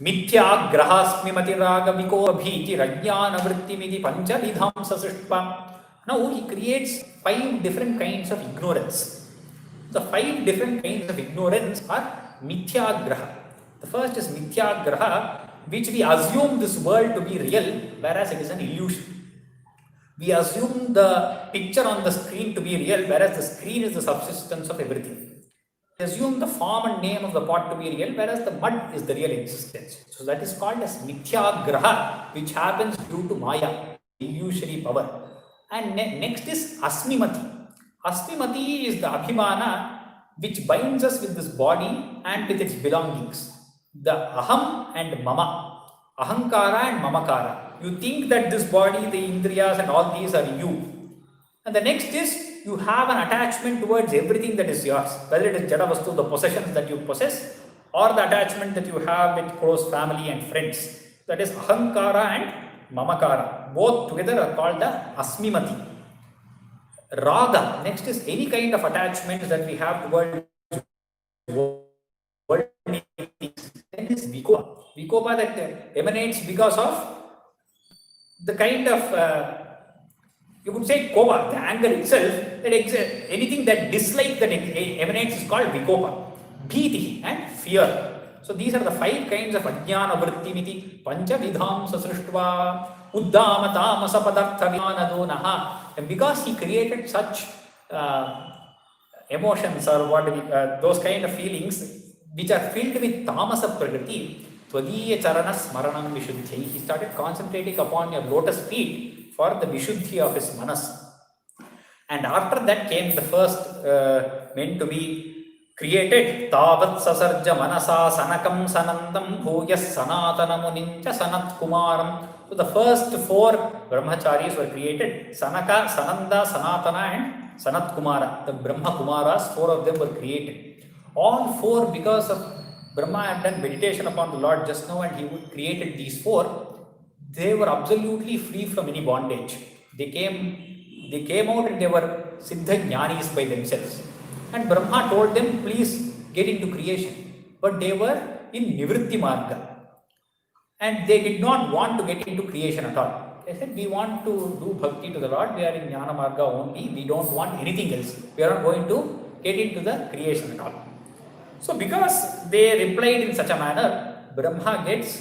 B: Mithya grahasmi matiraga viko bhiti rajnana vrittimidi pancha vidhamsa srishtva. Now he creates 5 different kinds of ignorance. The 5 different kinds of ignorance are mithya graha. The first is mithya graha, which we assume this world to be real, whereas it is an illusion. We assume the picture on the screen to be real, whereas the screen is the subsistence of everything. We assume the form and name of the pot to be real, whereas the mud is the real existence. So that is called as mithya graha, which happens due to maya, illusory power. And next is Asmimati. Asmimati is the Abhimana which binds us with this body and with its belongings. The Aham and Mama. Ahankara and Mamakara. You think that this body, the Indriyas and all these are you. And the next is you have an attachment towards everything that is yours. Whether it is Jadavastu, the possessions that you possess, or the attachment that you have with close family and friends. That is Ahankara and Mamakara. Both together are called the Asmimati. Raga. Next is any kind of attachment that we have towards worldly things. Then is Vikopa. Vikopa that emanates because of the kind of, you could say Kopa, the anger itself, that anything that dislike that emanates is called Vikopa. Bhiti and fear. So these are the 5 kinds of ajnana vrittimiti pancha vidhamsa srishtva uddama tamasa padartha vijnanadonaha. And because he created such emotions or what those kind of feelings which are filled with tamasa prakriti, tvadiya charana smaranam vishuddhi. He started concentrating upon your lotus feet for the vishuddhi of his manas. And after that came the first meant to be created. Tavat sasarja manasa sanakam sanandam bhuyas sanatana munincha sanat kumaram. So the first 4 brahmacharis were created. Sanaka, Sananda, Sanatana and Sanat Kumara. The Brahma Kumaras, 4 of them were created. All 4, because of Brahma had done meditation upon the Lord just now and he created these 4, they were absolutely free from any bondage. They came out and they were Siddha Jnanis by themselves. And Brahma told them, please get into creation. But they were in Nivritti Marga. And they did not want to get into creation at all. They said, we want to do bhakti to the Lord. We are in Jnana Marga only. We don't want anything else. We are not going to get into the creation at all. So because they replied in such a manner, Brahma gets,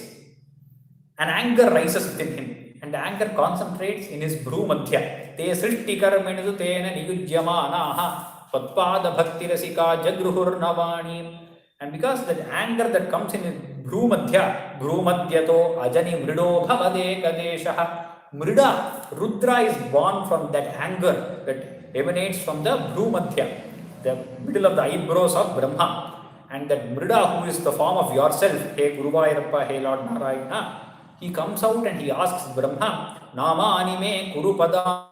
B: an anger rises within him. And the anger concentrates in his Bhrumadhya. Te srishti karmenidu tena niyujyamanaha Patpada bhakti rasika jagruhur navani. And because the anger that comes in his Bhrumadhya, Bhrumadhyato ajani mrido bhavade kadeshaha. Mrida, Rudra is born from that anger that emanates from the Bhrumadhya, the middle of the eyebrows of Brahma. And that Mrida, who is the form of yourself, Hey Guruvayurappa, Hey Lord Narayana, he comes out and he asks Brahma, Nama anime Kurupada.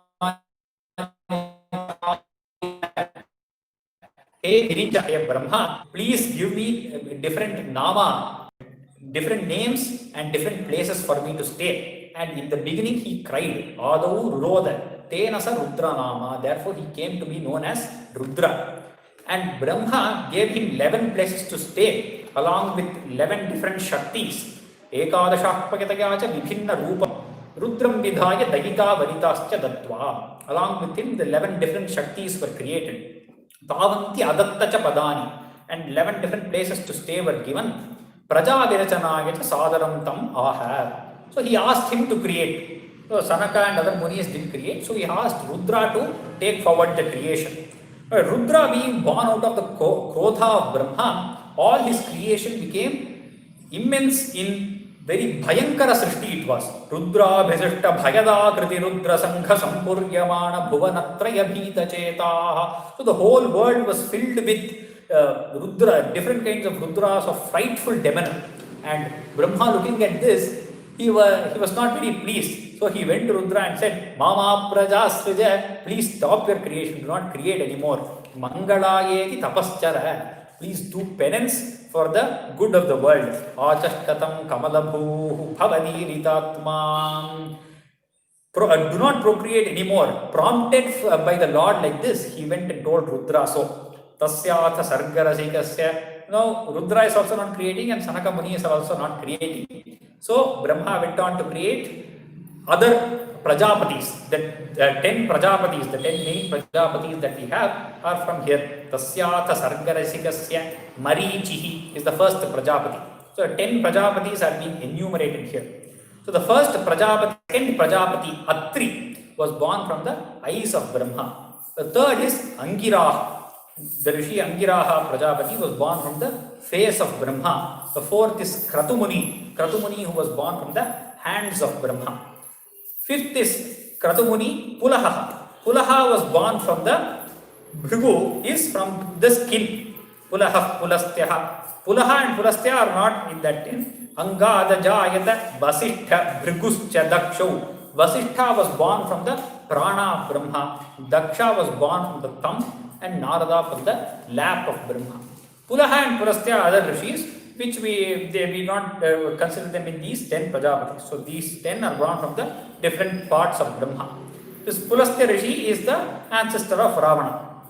B: Hey Hirinja, Brahma, please give me different nama, different names and different places for me to stay. And in the beginning he cried, Adau Rurodha, Tenasa Rudra Nama. Therefore he came to be known as Rudra. And Brahma gave him 11 places to stay along with 11 different Shaktis. Ekadashakpakatayacha Vibhinna Rupam. Rudram vidhaya dahika varitascha dattva. Along with him, the 11 different Shaktis were created. Tavanti adattacha padani. And 11 different places to stay were given. Praja virachanaya cha sadaram tam aha. So he asked him to create. So Sanaka and other Munis didn't create. So he asked Rudra to take forward the creation. Rudra being born out of the Krodha of Brahma, all his creation became immense in very Bhayankara Srishti it was. Rudra bhajashta bhayada kriti Rudra sankha sampuryamana bhuvanatraya bhita chetaha. So the whole world was filled with Rudra, different kinds of Rudras of frightful demeanor. And Brahma looking at this, he was not very pleased. So he went to Rudra and said, Mama Prajasrija, please stop your creation, do not create anymore. Mangalayeti tapaschara, please do penance for the good of the world. Achashtatam kamalabhu bhavani ritatma. Do not procreate anymore. Prompted by the Lord like this, he went and told Rudra so. Tasyatha sargarasikasya. Now Rudra is also not creating and Sanaka Muni is also not creating. So Brahma went on to create other Prajapatis, the 10 Prajapatis, the 10 main Prajapatis that we have are from here. Tasyatha sargarasikasya marichihi is the first Prajapati. So 10 Prajapatis are being enumerated here. So the first Prajapati, second Prajapati, Atri, was born from the eyes of Brahma. The third is Angiraha. The Rishi Angiraha Prajapati was born from the face of Brahma. The fourth is Kratumuni, who was born from the hands of Brahma. Fifth is Kratumuni Pulaha. Pulaha was born from the Bhrigu, is from the skin. Pulaha, Pulastyaha. Pulaha and Pulastya are not in that 10. Angada Jayata Vasishtha Bhriguscha Dakshu. Vasishtha was born from the prana of Brahma. Daksha was born from the thumb and Narada from the lap of Brahma. Pulaha and Pulastya are other rishis, which we not consider them in these 10 Prajapatis. So these 10 are born from the different parts of Brahma. This Pulastya Rishi is the ancestor of Ravana.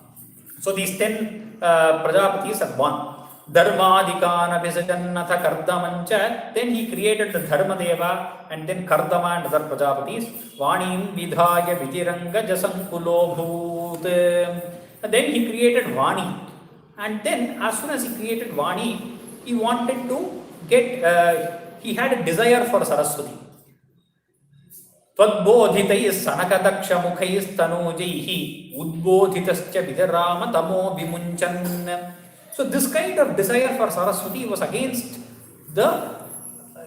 B: So these 10 Prajapatis are born. Dharmadikana Visajannatha Kardamancha. Then he created the Dharmadeva and then Kardama and other Prajapatis. Vanim Vidhaya Vidiranga Jasankulo Bhut. And then he created Vani. And then as soon as he created Vani, he wanted to get, he had a desire for Saraswati. Tadbodhitayis sanakadaksha mukhayis tanujaihi udbodhitascha vidarama tamo vimunchan. So this kind of desire for Saraswati was against the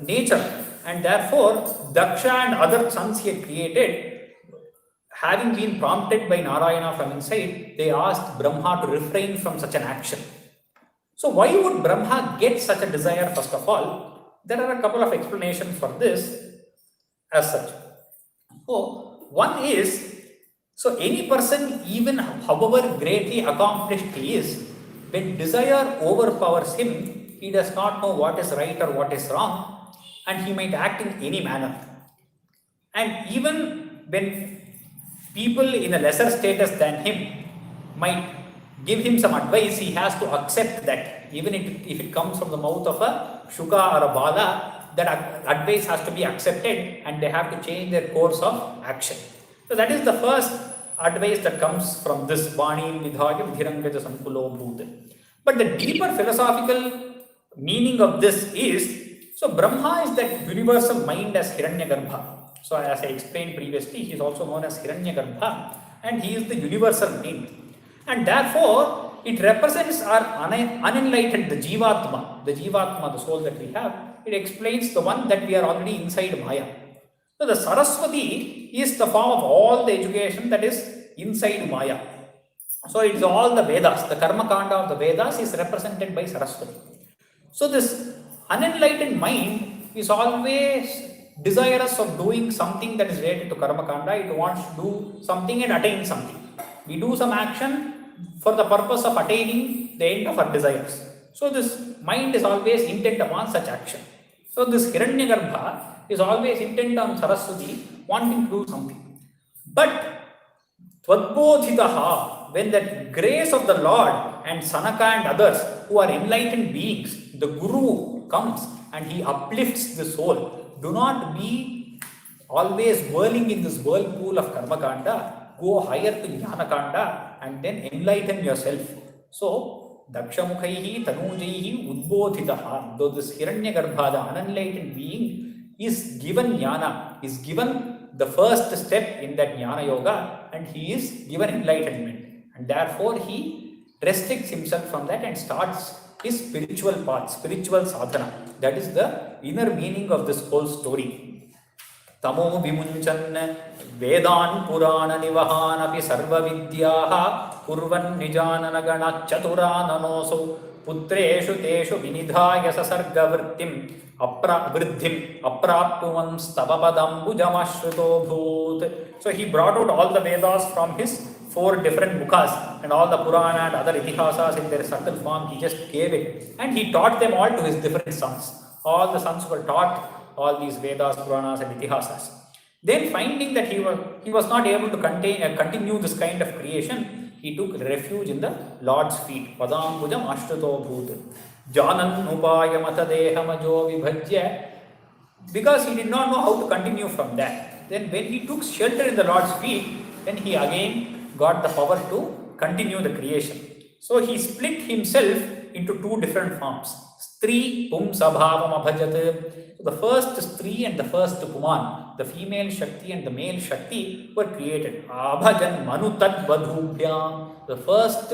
B: nature, and therefore Daksha and other sons he had created, having been prompted by Narayana from inside, they asked Brahma to refrain from such an action. So why would Brahma get such a desire? First of all, there are a couple of explanations for this as such. So one is, so any person, even however greatly accomplished he is, when desire overpowers him, he does not know what is right or what is wrong, and he might act in any manner. And even when people in a lesser status than him might give him some advice, he has to accept that. Even if it comes from the mouth of a Shuka or a Bala, that advice has to be accepted and they have to change their course of action. So that is the first advice that comes from this Vani Vidhaya Vidhirangaja Sankulo Bhut. But the deeper philosophical meaning of this is, so Brahma is that universal mind as Hiranyagarbha. So as I explained previously, he is also known as Hiranyagarbha, and he is the universal mind. And therefore, it represents our unenlightened, the Jivatma, the soul that we have. It explains the one that we are already inside Maya. So the Saraswati is the form of all the education that is inside Maya. So it is all the Vedas, the Karma Kanda of the Vedas is represented by Saraswati. So this unenlightened mind is always desirous of doing something that is related to Karma Kanda. It wants to do something and attain something. We do some action for the purpose of attaining the end of our desires. So this mind is always intent upon such action. So this Hiranyagarbha is always intent on Saraswati, wanting to do something. But Tvadbodhitaha, when the grace of the Lord and Sanaka and others who are enlightened beings, the Guru comes and he uplifts the soul. Do not be always whirling in this whirlpool of karma kanda, go higher to jnana kanda and then enlighten yourself. So, Dakshamukaihi Tanujaihi Udbodhitaha, though this Hiranyagarbha, the unenlightened being, is given jnana, is given the first step in that jnana yoga, and he is given enlightenment. And therefore, he restricts himself from that and starts his spiritual path, spiritual sadhana. That is the inner meaning of this whole story. Tamo vimunchan vedan purana nivahan api sarva vidyaha kurvan nijanana gana chaturanoso putreshu teshu vinidhaya sasarga vrittim vriddhim apraptuvam stavapadam bhujamashruto bhut. So he brought out all the Vedas from his 4 different mukhas and all the Purana and other Itihasas in their subtle form. He just gave it and he taught them all to his different sons. All the sons were taught all these Vedas, Puranas and Itihasas. Then finding that he was not able to continue this kind of creation, he took refuge in the Lord's feet. Padambujam ashruto bhut. Janan upaya matadehamajo vibhajya. Because he did not know how to continue from that. Then when he took shelter in the Lord's feet, then he again got the power to continue the creation. So he split himself into 2 different forms. Stri Pum Sabhavam Abhajat. So the first Stri and the first Puman, the female Shakti and the male Shakti, were created. Abhajan Manu Tat Vadhubhyam. The first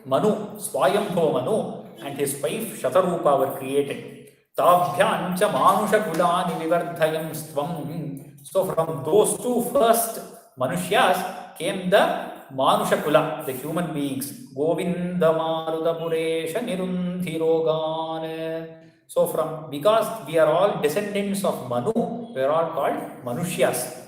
B: Manu, Swayambho Manu, and his wife Shatarupa were created. Tabhyancha Manusha Kulani Vivardhayam Stvam. So from those 2 first Manushyas came the Manusha Kula, the human beings. Govinda Maruda Puresha Nirundhirogan. So because we are all descendants of Manu, we are all called Manushyas.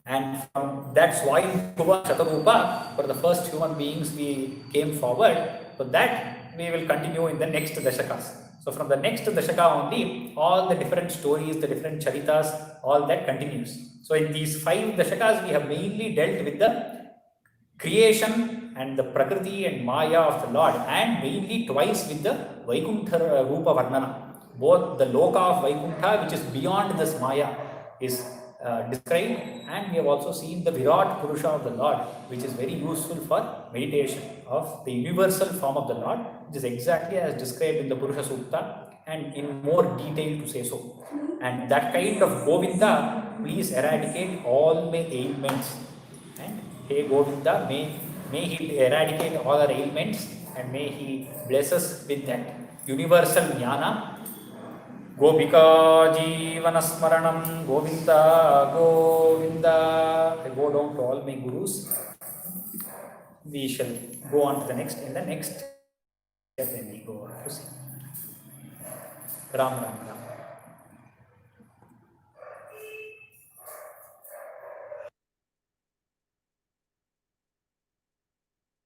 B: And from that's why Shatarupa, for the first human beings we came forward. So that we will continue in the next Dashakas. So from the next Dashaka only, all the different stories, the different charitas, all that continues. So in these 5 Dashakas, we have mainly dealt with the creation and the Prakriti and Maya of the Lord, and mainly twice with the Vaikuntha Rupa Varnana. Both the Loka of Vaikuntha, which is beyond this Maya, is described, and we have also seen the Virat Purusha of the Lord, which is very useful for meditation of the universal form of the Lord, which is exactly as described in the Purusha Sukta and in more detail to say so. And that kind of Govinda, please eradicate all my ailments. And hey Govinda, may he eradicate all our ailments and may he bless us with that universal jnana. Gopika Jivana Smaranam Govinda Govinda. I go down to all my gurus. We shall go on to the next. In the next step, then we go on to see. Ram Ram Ram.